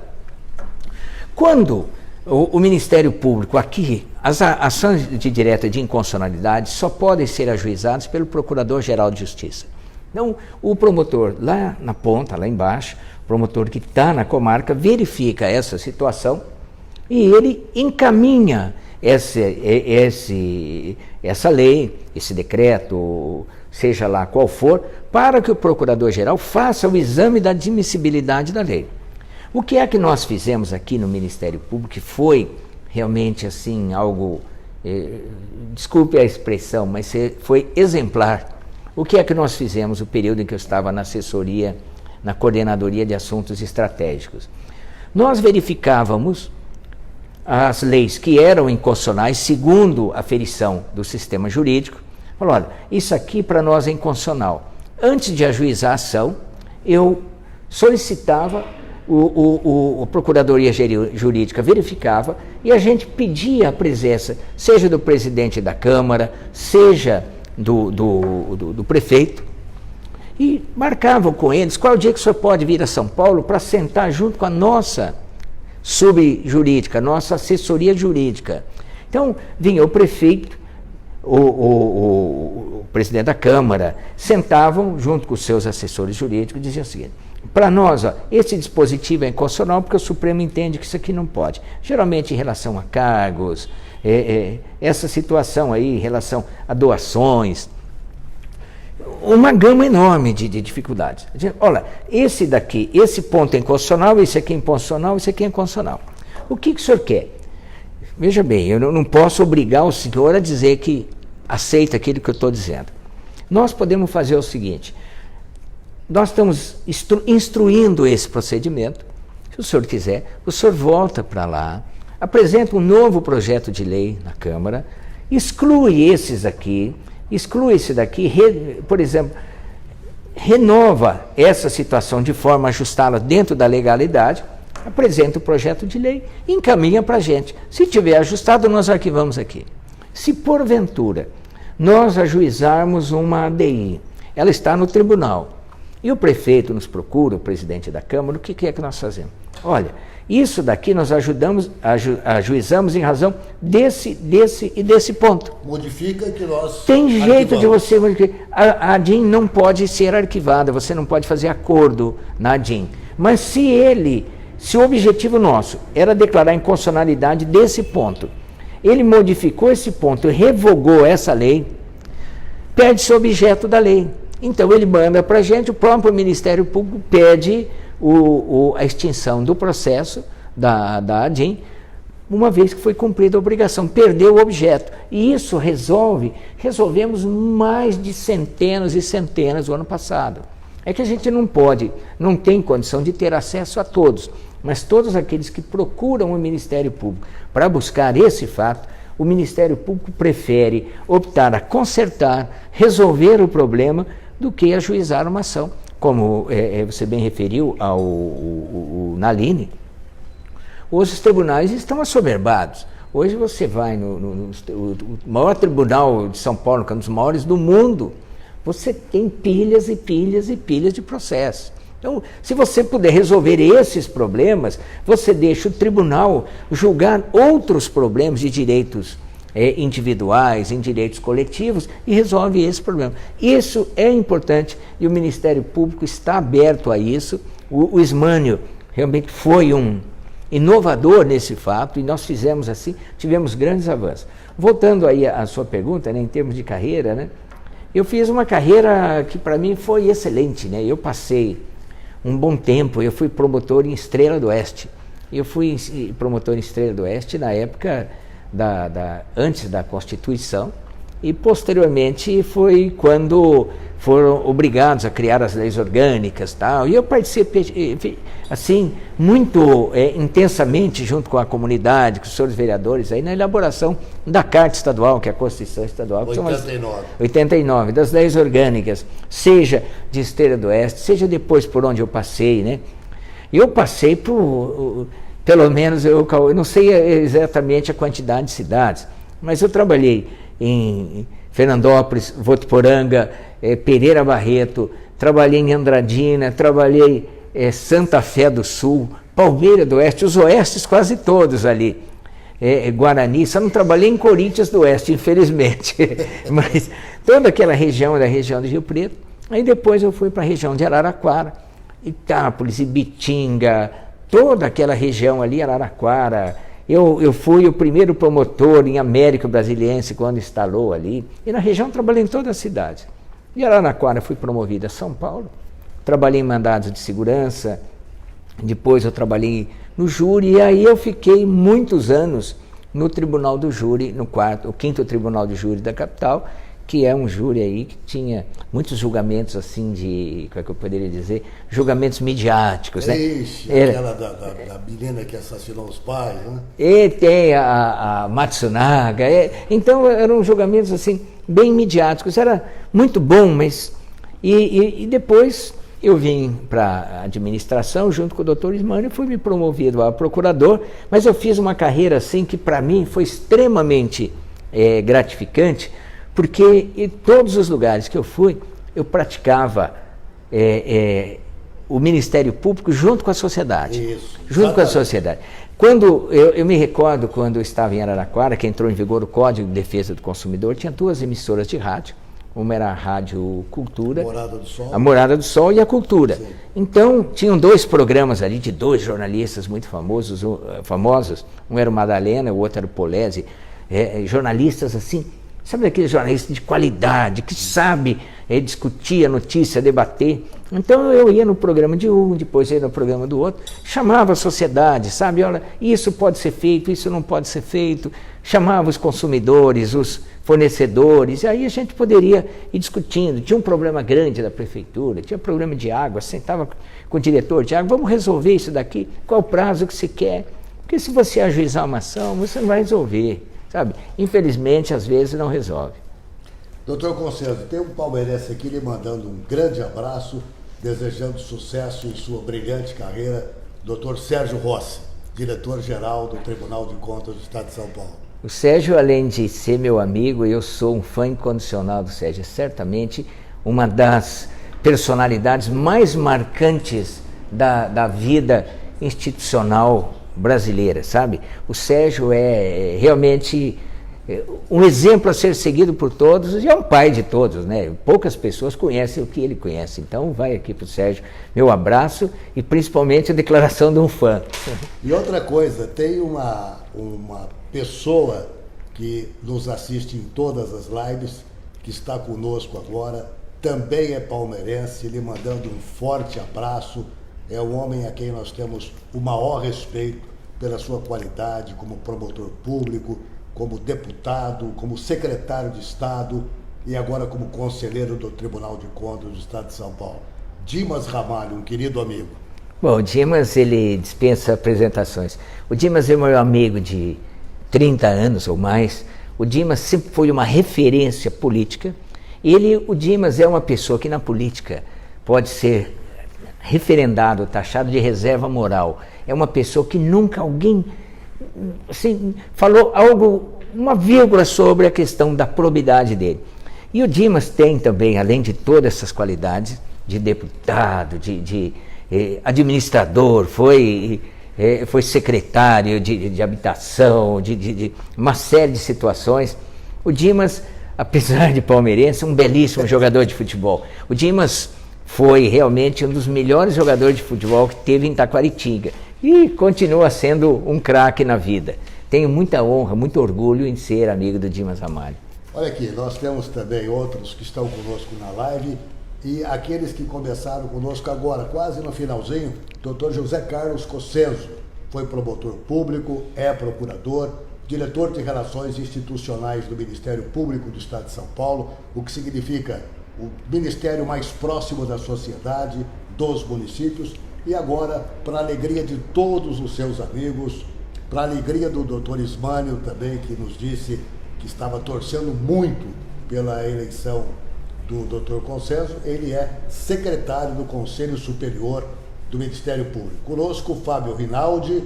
Quando o Ministério Público aqui, as ações de direta de inconstitucionalidade só podem ser ajuizadas pelo Procurador-Geral de Justiça. Então, o promotor lá na ponta, lá embaixo, o promotor que está na comarca, verifica essa situação e ele encaminha essa lei, esse decreto, seja lá qual for, para que o Procurador-Geral faça o exame da admissibilidade da lei. O que é que nós fizemos aqui no Ministério Público, que foi realmente assim algo, desculpe a expressão, mas foi exemplar. O que é que nós fizemos no período em que eu estava na assessoria, na Coordenadoria de Assuntos Estratégicos? Nós verificávamos as leis que eram inconstitucionais, segundo a aferição do sistema jurídico. Falou, olha, isso aqui para nós é inconstitucional. Antes de ajuizar a ação, eu solicitava, a Procuradoria Jurídica verificava e a gente pedia a presença, seja do presidente da Câmara, seja do prefeito, e marcavam com eles qual é o dia que o senhor pode vir a São Paulo para sentar junto com a nossa subjurídica, nossa assessoria jurídica. Então, vinha o prefeito, o presidente da Câmara, sentavam junto com os seus assessores jurídicos e diziam o seguinte: para nós, esse dispositivo é inconstitucional porque o Supremo entende que isso aqui não pode. Geralmente em relação a cargos, essa situação aí, em relação a doações, uma gama enorme de dificuldades. Olha, esse daqui, esse ponto é inconstitucional, esse aqui é inconstitucional, esse aqui é inconstitucional. O que o senhor quer? Veja bem, eu não posso obrigar o senhor a dizer que aceita aquilo que eu estou dizendo. Nós podemos fazer o seguinte: nós estamos instruindo esse procedimento. Se o senhor quiser, o senhor volta para lá, apresenta um novo projeto de lei na Câmara, exclui esse daqui, por exemplo, renova essa situação de forma a ajustá-la dentro da legalidade, apresenta o projeto de lei, encaminha para a gente. Se tiver ajustado, nós arquivamos aqui. Se porventura nós ajuizarmos uma ADI, ela está no tribunal, e o prefeito nos procura, o presidente da Câmara, o que é que nós fazemos? Olha, isso daqui nós ajuizamos em razão desse e desse ponto. Modifica que nós tem jeito de você modificar. A ADIM não pode ser arquivada, você não pode fazer acordo na ADIM. Mas se se o objetivo nosso era declarar a inconstitucionalidade desse ponto, ele modificou esse ponto e revogou essa lei, perde-se o objeto da lei. Então ele manda para a gente, o próprio Ministério Público pede a extinção do processo da ADIM, uma vez que foi cumprida a obrigação, perdeu o objeto. E isso resolvemos mais de centenas e centenas no ano passado. É que a gente não tem condição de ter acesso a todos, mas todos aqueles que procuram o Ministério Público para buscar esse fato, o Ministério Público prefere optar a consertar, resolver o problema, do que ajuizar uma ação. Como você bem referiu ao Naline, hoje os tribunais estão assoberbados. Hoje você vai no maior tribunal de São Paulo, que é um dos maiores do mundo, você tem pilhas e pilhas e pilhas de processos. Então, se você puder resolver esses problemas, você deixa o tribunal julgar outros problemas de direitos individuais, em direitos coletivos, e resolve esse problema. Isso é importante e o Ministério Público está aberto a isso. O Ismânio realmente foi um inovador nesse fato e nós fizemos assim, tivemos grandes avanços. Voltando aí à sua pergunta, né, em termos de carreira, né, eu fiz uma carreira que para mim foi excelente, né? Eu passei um bom tempo, eu fui promotor em Estrela do Oeste. Eu fui promotor em Estrela do Oeste na época antes da Constituição, e posteriormente foi quando foram obrigados a criar as leis orgânicas, tal, e eu participei assim muito intensamente junto com a comunidade, com os senhores vereadores aí na elaboração da Carta Estadual, que é a Constituição Estadual, 89, das leis orgânicas, seja de Estrela do Oeste, seja depois por onde eu passei, né? Eu passei por, pelo menos, eu não sei exatamente a quantidade de cidades, mas eu trabalhei em Fernandópolis, Votuporanga, Pereira Barreto, trabalhei em Andradina, trabalhei em Santa Fé do Sul, Palmeira do Oeste, os oestes quase todos ali, Guarani, só não trabalhei em Corinthians do Oeste, infelizmente, mas toda aquela região da região de Rio Preto. Aí depois eu fui para a região de Araraquara, Itápolis, Ibitinga, toda aquela região ali, Araraquara. Eu fui o primeiro promotor em América Brasiliense quando instalou ali. E na região trabalhei em toda a cidade. De Araraquara fui promovido a São Paulo. Trabalhei em mandados de segurança. Depois eu trabalhei no júri. E aí eu fiquei muitos anos no Tribunal do Júri, o 5º Tribunal de Júri da capital, que é um júri aí que tinha muitos julgamentos assim de, como é que eu poderia dizer, julgamentos midiáticos, né? Ixi, aquela da menina que assassinou os pais, né? E tem a Matsunaga, então eram julgamentos assim, bem midiáticos, era muito bom, mas... E depois eu vim para a administração junto com o doutor Ismânio e fui me promovido a procurador, mas eu fiz uma carreira assim que para mim foi extremamente gratificante, porque em todos os lugares que eu fui, eu praticava o Ministério Público junto com a sociedade. Isso, junto com a sociedade. Quando eu me recordo, quando eu estava em Araraquara, que entrou em vigor o Código de Defesa do Consumidor, tinha 2 emissoras de rádio. Uma era a Rádio Cultura, a Morada do Sol e a Cultura. Sim. Então, tinham 2 programas ali de 2 jornalistas muito famosos. Um era o Madalena, o outro era o Polese. Jornalistas assim, sabe aqueles jornalistas de qualidade, que sabe discutir a notícia, debater. Então eu ia no programa de um, depois ia no programa do outro, chamava a sociedade, sabe, olha, isso pode ser feito, isso não pode ser feito, chamava os consumidores, os fornecedores, e aí a gente poderia ir discutindo. Tinha um problema grande da prefeitura, tinha problema de água, sentava com o diretor de água, vamos resolver isso daqui, qual o prazo que se quer, porque se você ajuizar uma ação, você não vai resolver. Sabe? Infelizmente, às vezes não resolve. Doutor Conselho, tem um palmeirense aqui lhe mandando um grande abraço, desejando sucesso em sua brilhante carreira, doutor Sérgio Rossi, diretor-geral do Tribunal de Contas do Estado de São Paulo. O Sérgio, além de ser meu amigo, eu sou um fã incondicional do Sérgio, é certamente uma das personalidades mais marcantes da vida institucional brasileira, sabe? O Sérgio realmente um exemplo a ser seguido por todos, e é um pai de todos, né? Poucas pessoas conhecem o que ele conhece. Então vai aqui para o Sérgio meu abraço e principalmente a declaração de um fã. E outra coisa, tem uma pessoa que nos assiste em todas as lives, que está conosco agora, também é palmeirense, lhe mandando um forte abraço. É um homem a quem nós temos o maior respeito pela sua qualidade como promotor público, como deputado, como secretário de Estado e agora como conselheiro do Tribunal de Contas do Estado de São Paulo. Dimas Ramalho, um querido amigo. Bom, o Dimas, ele dispensa apresentações. O Dimas é meu amigo de 30 anos ou mais. O Dimas sempre foi uma referência política. O Dimas é uma pessoa que na política pode ser referendado, taxado de reserva moral. É uma pessoa que nunca alguém assim, falou algo, uma vírgula sobre a questão da probidade dele. E o Dimas tem também, além de todas essas qualidades, de deputado, de administrador, foi secretário de habitação, de uma série de situações. O Dimas, apesar de palmeirense, é um belíssimo jogador de futebol. O Dimas foi realmente um dos melhores jogadores de futebol que teve em Taquaritinga e continua sendo um craque na vida. Tenho muita honra, muito orgulho em ser amigo do Dimas Ramalho. Olha aqui, nós temos também outros que estão conosco na live e aqueles que começaram conosco agora, quase no finalzinho, Dr. José Carlos Cossenzo, foi promotor público, é procurador, diretor de Relações Institucionais do Ministério Público do Estado de São Paulo, o que significa o ministério mais próximo da sociedade, dos municípios, e agora, para a alegria de todos os seus amigos, para a alegria do doutor Ismânio também, que nos disse que estava torcendo muito pela eleição do doutor Cossenzo, ele é secretário do Conselho Superior do Ministério Público. Conosco o Fábio Rinaldi,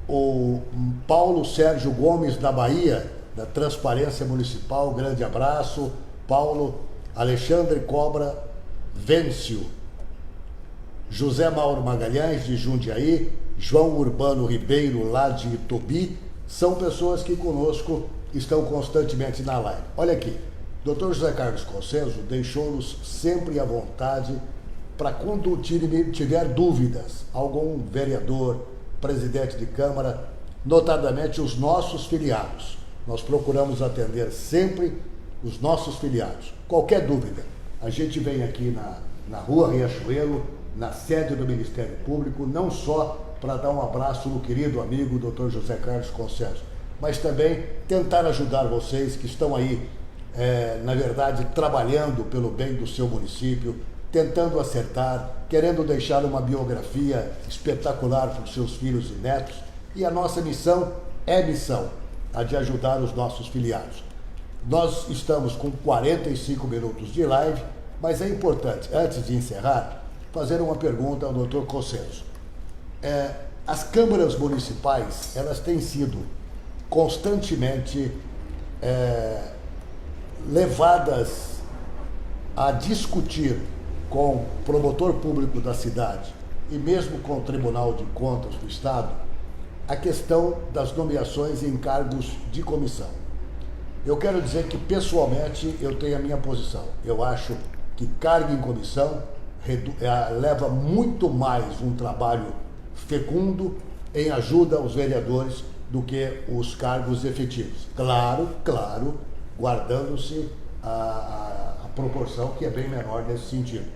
o Paulo Sérgio Gomes da Bahia, da Transparência Municipal, grande abraço, Paulo. Alexandre Cobra Vêncio, José Mauro Magalhães de Jundiaí, João Urbano Ribeiro lá de Itobi, são pessoas que conosco estão constantemente na live. Olha aqui, Dr. José Carlos Cossenzo deixou-nos sempre à vontade para quando tiver dúvidas, algum vereador, presidente de Câmara, notadamente os nossos filiados. Nós procuramos atender sempre os nossos filiados. Qualquer dúvida, a gente vem aqui na Rua Riachuelo, na sede do Ministério Público, não só para dar um abraço no querido amigo Dr. José Carlos Cossenzo, mas também tentar ajudar vocês que estão aí, na verdade, trabalhando pelo bem do seu município, tentando acertar, querendo deixar uma biografia espetacular para os seus filhos e netos. E a nossa missão é a de ajudar os nossos filiados. Nós estamos com 45 minutos de live, mas é importante, antes de encerrar, fazer uma pergunta ao Dr. Cossenzo. As câmaras municipais, elas têm sido constantemente levadas a discutir com o promotor público da cidade e mesmo com o Tribunal de Contas do Estado a questão das nomeações em cargos de comissão. Eu quero dizer que, pessoalmente, eu tenho a minha posição. Eu acho que cargo em comissão leva muito mais um trabalho fecundo em ajuda aos vereadores do que os cargos efetivos. Claro, guardando-se a proporção que é bem menor nesse sentido.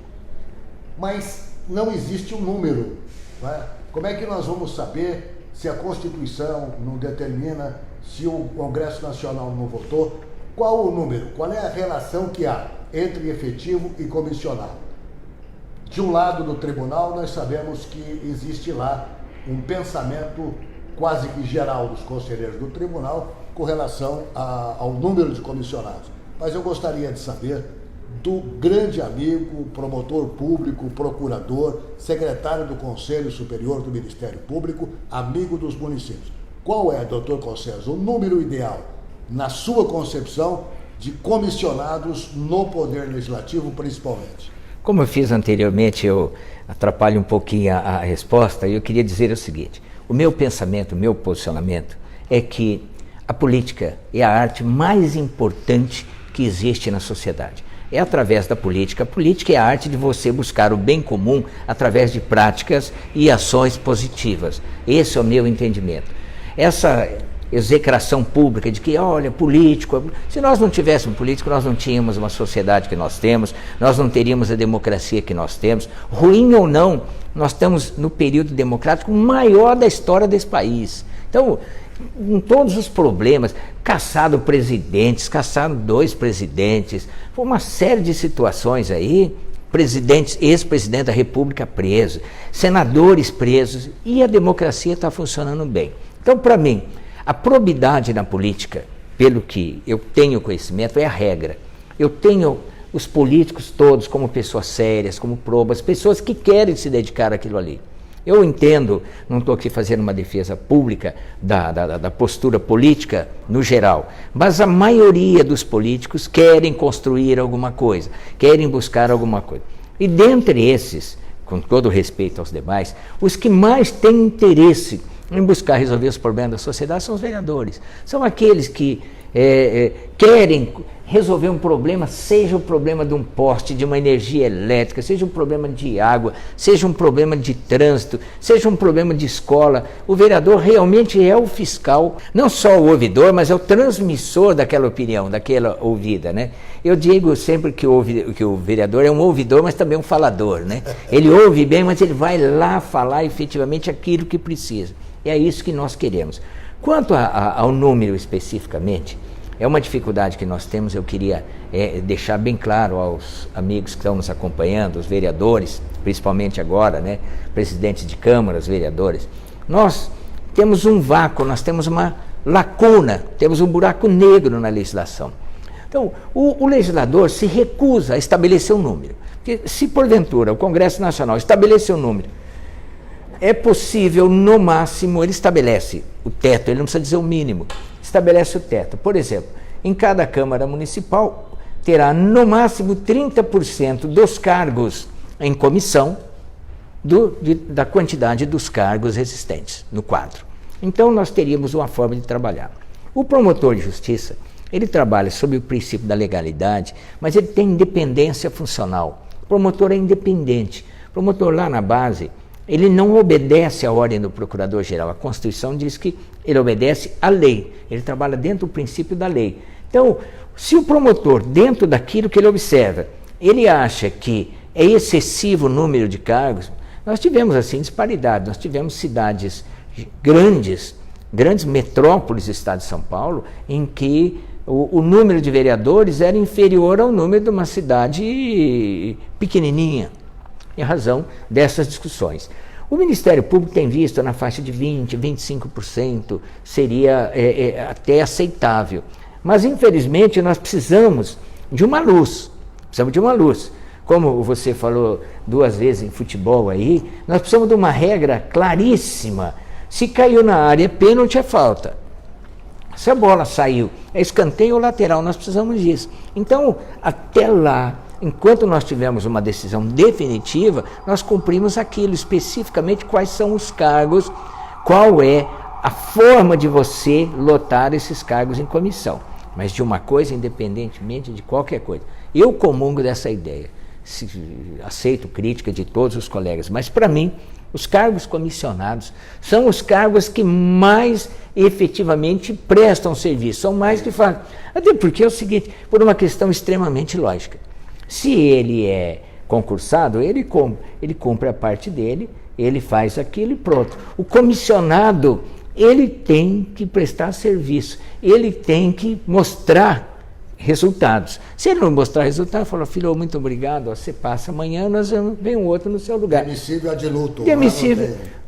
Mas não existe um número, não é? Como é que nós vamos saber se a Constituição não determina, se o Congresso Nacional não votou? Qual o número? Qual é a relação que há entre efetivo e comissionado? De um lado do tribunal, nós sabemos que existe lá um pensamento quase que geral dos conselheiros do tribunal com relação ao número de comissionados. Mas eu gostaria de saber do grande amigo, promotor público, procurador, secretário do Conselho Superior do Ministério Público, amigo dos municípios. Qual é, doutor Cossenzo, o número ideal, na sua concepção, de comissionados no Poder Legislativo, principalmente? Como eu fiz anteriormente, eu atrapalho um pouquinho a resposta, e eu queria dizer o seguinte: o meu pensamento, o meu posicionamento é que a política é a arte mais importante que existe na sociedade. É através da política. A política é a arte de você buscar o bem comum através de práticas e ações positivas. Esse é o meu entendimento. Essa execração pública de que, olha, político... Se nós não tivéssemos político, nós não tínhamos uma sociedade que nós temos, nós não teríamos a democracia que nós temos. Ruim ou não, nós estamos no período democrático maior da história desse país. Então, com todos os problemas, caçado presidentes, caçaram 2 presidentes, foi uma série de situações aí, presidentes, ex-presidente da República preso, senadores presos, e a democracia está funcionando bem. Então, para mim, a probidade na política, pelo que eu tenho conhecimento, é a regra. Eu tenho os políticos todos como pessoas sérias, como probas, pessoas que querem se dedicar àquilo ali. Eu entendo, não estou aqui fazendo uma defesa pública da postura política no geral, mas a maioria dos políticos querem construir alguma coisa, querem buscar alguma coisa. E dentre esses, com todo respeito aos demais, os que mais têm interesse em buscar resolver os problemas da sociedade são os vereadores. São aqueles que querem resolver um problema, seja o problema de um poste, de uma energia elétrica, seja um problema de água, seja um problema de trânsito, seja um problema de escola. O vereador realmente é o fiscal, não só o ouvidor, mas é o transmissor daquela opinião, daquela ouvida, né? Eu digo sempre que o vereador é um ouvidor, mas também um falador, né? Ele ouve bem, mas ele vai lá falar efetivamente aquilo que precisa. E é isso que nós queremos. Quanto ao número especificamente, é uma dificuldade que nós temos. Eu queria deixar bem claro aos amigos que estão nos acompanhando, os vereadores, principalmente agora, né, presidentes de câmaras, vereadores. Nós temos um vácuo, nós temos uma lacuna, temos um buraco negro na legislação. Então, o legislador se recusa a estabelecer um número. Porque se porventura o Congresso Nacional estabelecer um número, é possível, no máximo, ele estabelece o teto, ele não precisa dizer o mínimo, estabelece o teto. Por exemplo, em cada Câmara Municipal terá no máximo 30% dos cargos em comissão da quantidade dos cargos existentes no quadro. Então nós teríamos uma forma de trabalhar. O promotor de justiça, ele trabalha sob o princípio da legalidade, mas ele tem independência funcional. O promotor é independente. O promotor lá na base, ele não obedece à ordem do Procurador-Geral. A Constituição diz que ele obedece à lei. Ele trabalha dentro do princípio da lei. Então, se o promotor, dentro daquilo que ele observa, ele acha que é excessivo o número de cargos, nós tivemos assim disparidade. Nós tivemos cidades grandes metrópoles do estado de São Paulo, em que o número de vereadores era inferior ao número de uma cidade pequenininha, em razão dessas discussões. O Ministério Público tem visto na faixa de 20%, 25%, seria até aceitável. Mas, infelizmente, nós precisamos de uma luz. Como você falou 2 vezes em futebol aí, nós precisamos de uma regra claríssima. Se caiu na área, pênalti é falta. Se a bola saiu, é escanteio ou lateral, nós precisamos disso. Então, até lá, enquanto nós tivermos uma decisão definitiva, nós cumprimos aquilo, especificamente quais são os cargos, qual é a forma de você lotar esses cargos em comissão. Mas de uma coisa, independentemente de qualquer coisa. Eu comungo dessa ideia, aceito crítica de todos os colegas, mas para mim, os cargos comissionados são os cargos que mais efetivamente prestam serviço, são mais que fazem. Até porque é o seguinte, por uma questão extremamente lógica. Se ele é concursado, ele cumpre a parte dele, ele faz aquilo e pronto. O comissionado, ele tem que prestar serviço, ele tem que mostrar resultados. Se ele não mostrar resultados, fala, filho, muito obrigado, você passa amanhã, nós vem um outro no seu lugar. Demissível ad nutum.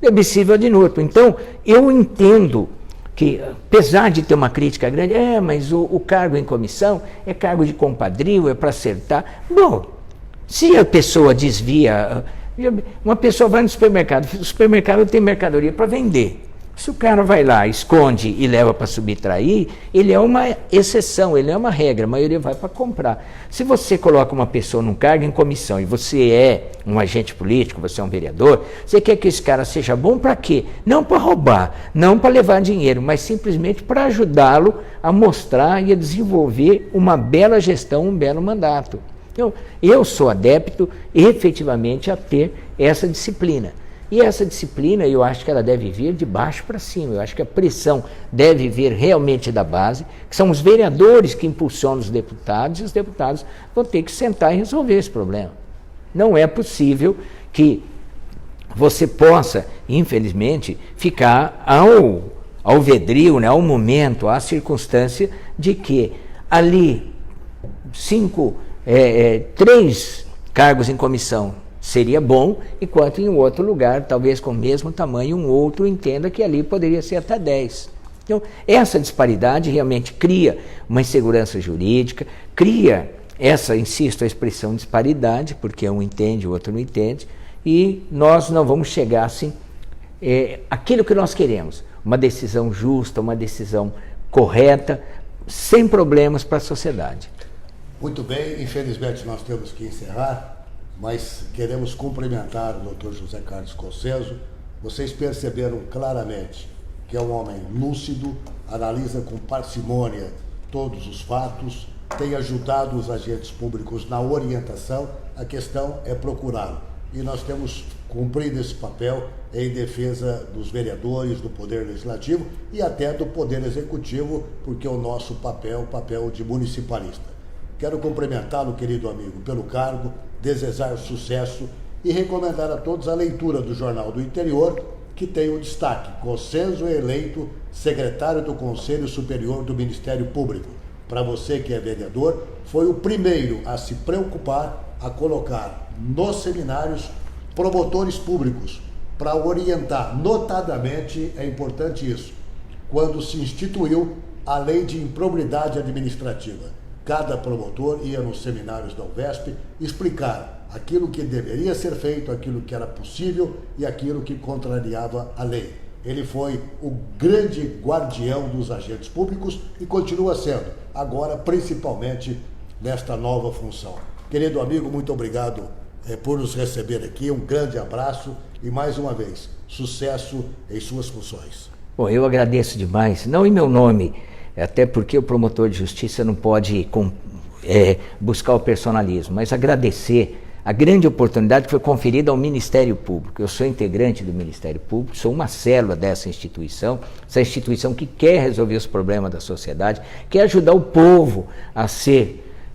Demissível ad nutum. Então, eu entendo que, apesar de ter uma crítica grande, mas o cargo em comissão é cargo de compadrio, é para acertar. Bom, se a pessoa desvia, uma pessoa vai no supermercado, o supermercado tem mercadoria para vender. Se o cara vai lá, esconde e leva para subtrair, ele é uma exceção, ele é uma regra, a maioria vai para comprar. Se você coloca uma pessoa num cargo em comissão e você é um agente político, você é um vereador, você quer que esse cara seja bom para quê? Não para roubar, não para levar dinheiro, mas simplesmente para ajudá-lo a mostrar e a desenvolver uma bela gestão, um belo mandato. Então, eu sou adepto efetivamente a ter essa disciplina. E essa disciplina, eu acho que ela deve vir de baixo para cima. Eu acho que a pressão deve vir realmente da base, que são os vereadores que impulsionam os deputados, e os deputados vão ter que sentar e resolver esse problema. Não é possível que você possa, infelizmente, ficar ao vedrio, né, ao momento, à circunstância de que ali 3 cargos em comissão seria bom, enquanto em um outro lugar, talvez com o mesmo tamanho, um outro entenda que ali poderia ser até 10. Então, essa disparidade realmente cria uma insegurança jurídica, cria essa, insisto, a expressão disparidade, porque um entende, o outro não entende, e nós não vamos chegar assim, aquilo que nós queremos, uma decisão justa, uma decisão correta, sem problemas para a sociedade. Muito bem, infelizmente nós temos que encerrar, mas queremos cumprimentar o Dr. José Carlos Cossenzo. Vocês perceberam claramente que é um homem lúcido, analisa com parcimônia todos os fatos, tem ajudado os agentes públicos na orientação. A questão é procurá-lo. E nós temos cumprido esse papel em defesa dos vereadores, do Poder Legislativo e até do Poder Executivo, porque é o nosso papel, o papel de municipalista. Quero cumprimentá-lo, querido amigo, pelo cargo, desejar sucesso e recomendar a todos a leitura do Jornal do Interior, que tem o destaque: Cossenzo é eleito secretário do Conselho Superior do Ministério Público. Para você que é vereador, foi o primeiro a se preocupar a colocar nos seminários promotores públicos para orientar, notadamente, é importante isso, quando se instituiu a Lei de Improbidade Administrativa. Cada promotor ia nos seminários da UVESP explicar aquilo que deveria ser feito, aquilo que era possível e aquilo que contrariava a lei. Ele foi o grande guardião dos agentes públicos e continua sendo, agora principalmente nesta nova função. Querido amigo, muito obrigado por nos receber aqui, um grande abraço e mais uma vez, sucesso em suas funções. Bom, eu agradeço demais, não em meu nome, até porque o promotor de justiça não pode buscar o personalismo, mas agradecer a grande oportunidade que foi conferida ao Ministério Público. Eu sou integrante do Ministério Público, sou uma célula dessa instituição, essa instituição que quer resolver os problemas da sociedade, quer ajudar o povo a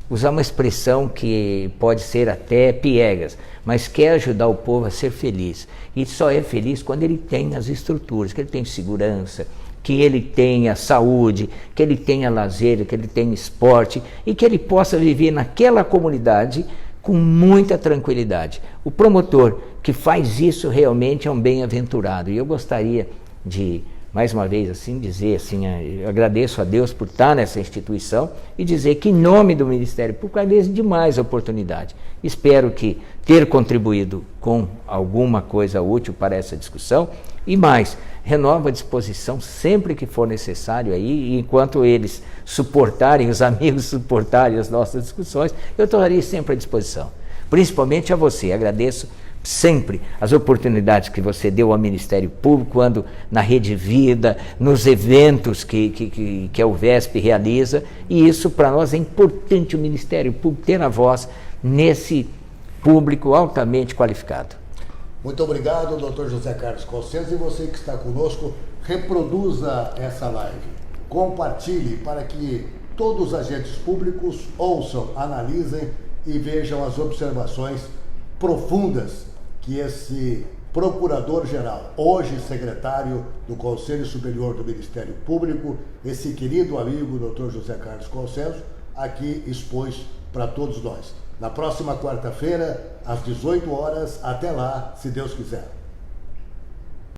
usar uma expressão que pode ser até piegas, mas quer ajudar o povo a ser feliz. E só é feliz quando ele tem as estruturas, que ele tem segurança, que ele tenha saúde, que ele tenha lazer, que ele tenha esporte e que ele possa viver naquela comunidade com muita tranquilidade. O promotor que faz isso realmente é um bem-aventurado. E eu gostaria de, mais uma vez, assim, dizer assim, eu agradeço a Deus por estar nessa instituição e dizer que, em nome do Ministério Público, agradeço demais a oportunidade. Espero que ter contribuído com alguma coisa útil para essa discussão e mais, renovo a disposição sempre que for necessário aí, e enquanto eles suportarem, os amigos suportarem as nossas discussões, eu estarei sempre à disposição. Principalmente a você, agradeço sempre as oportunidades que você deu ao Ministério Público, quando na Rede Vida, nos eventos que a UVESP realiza, e isso para nós é importante, o Ministério Público ter a voz nesse público altamente qualificado. Muito obrigado, Dr. José Carlos Cossenzo, e você que está conosco, reproduza essa live, compartilhe para que todos os agentes públicos ouçam, analisem e vejam as observações profundas que esse procurador-geral, hoje secretário do Conselho Superior do Ministério Público, esse querido amigo, Dr. José Carlos Cossenzo, aqui expôs para todos nós. Na próxima quarta-feira, às 18 horas, até lá, se Deus quiser.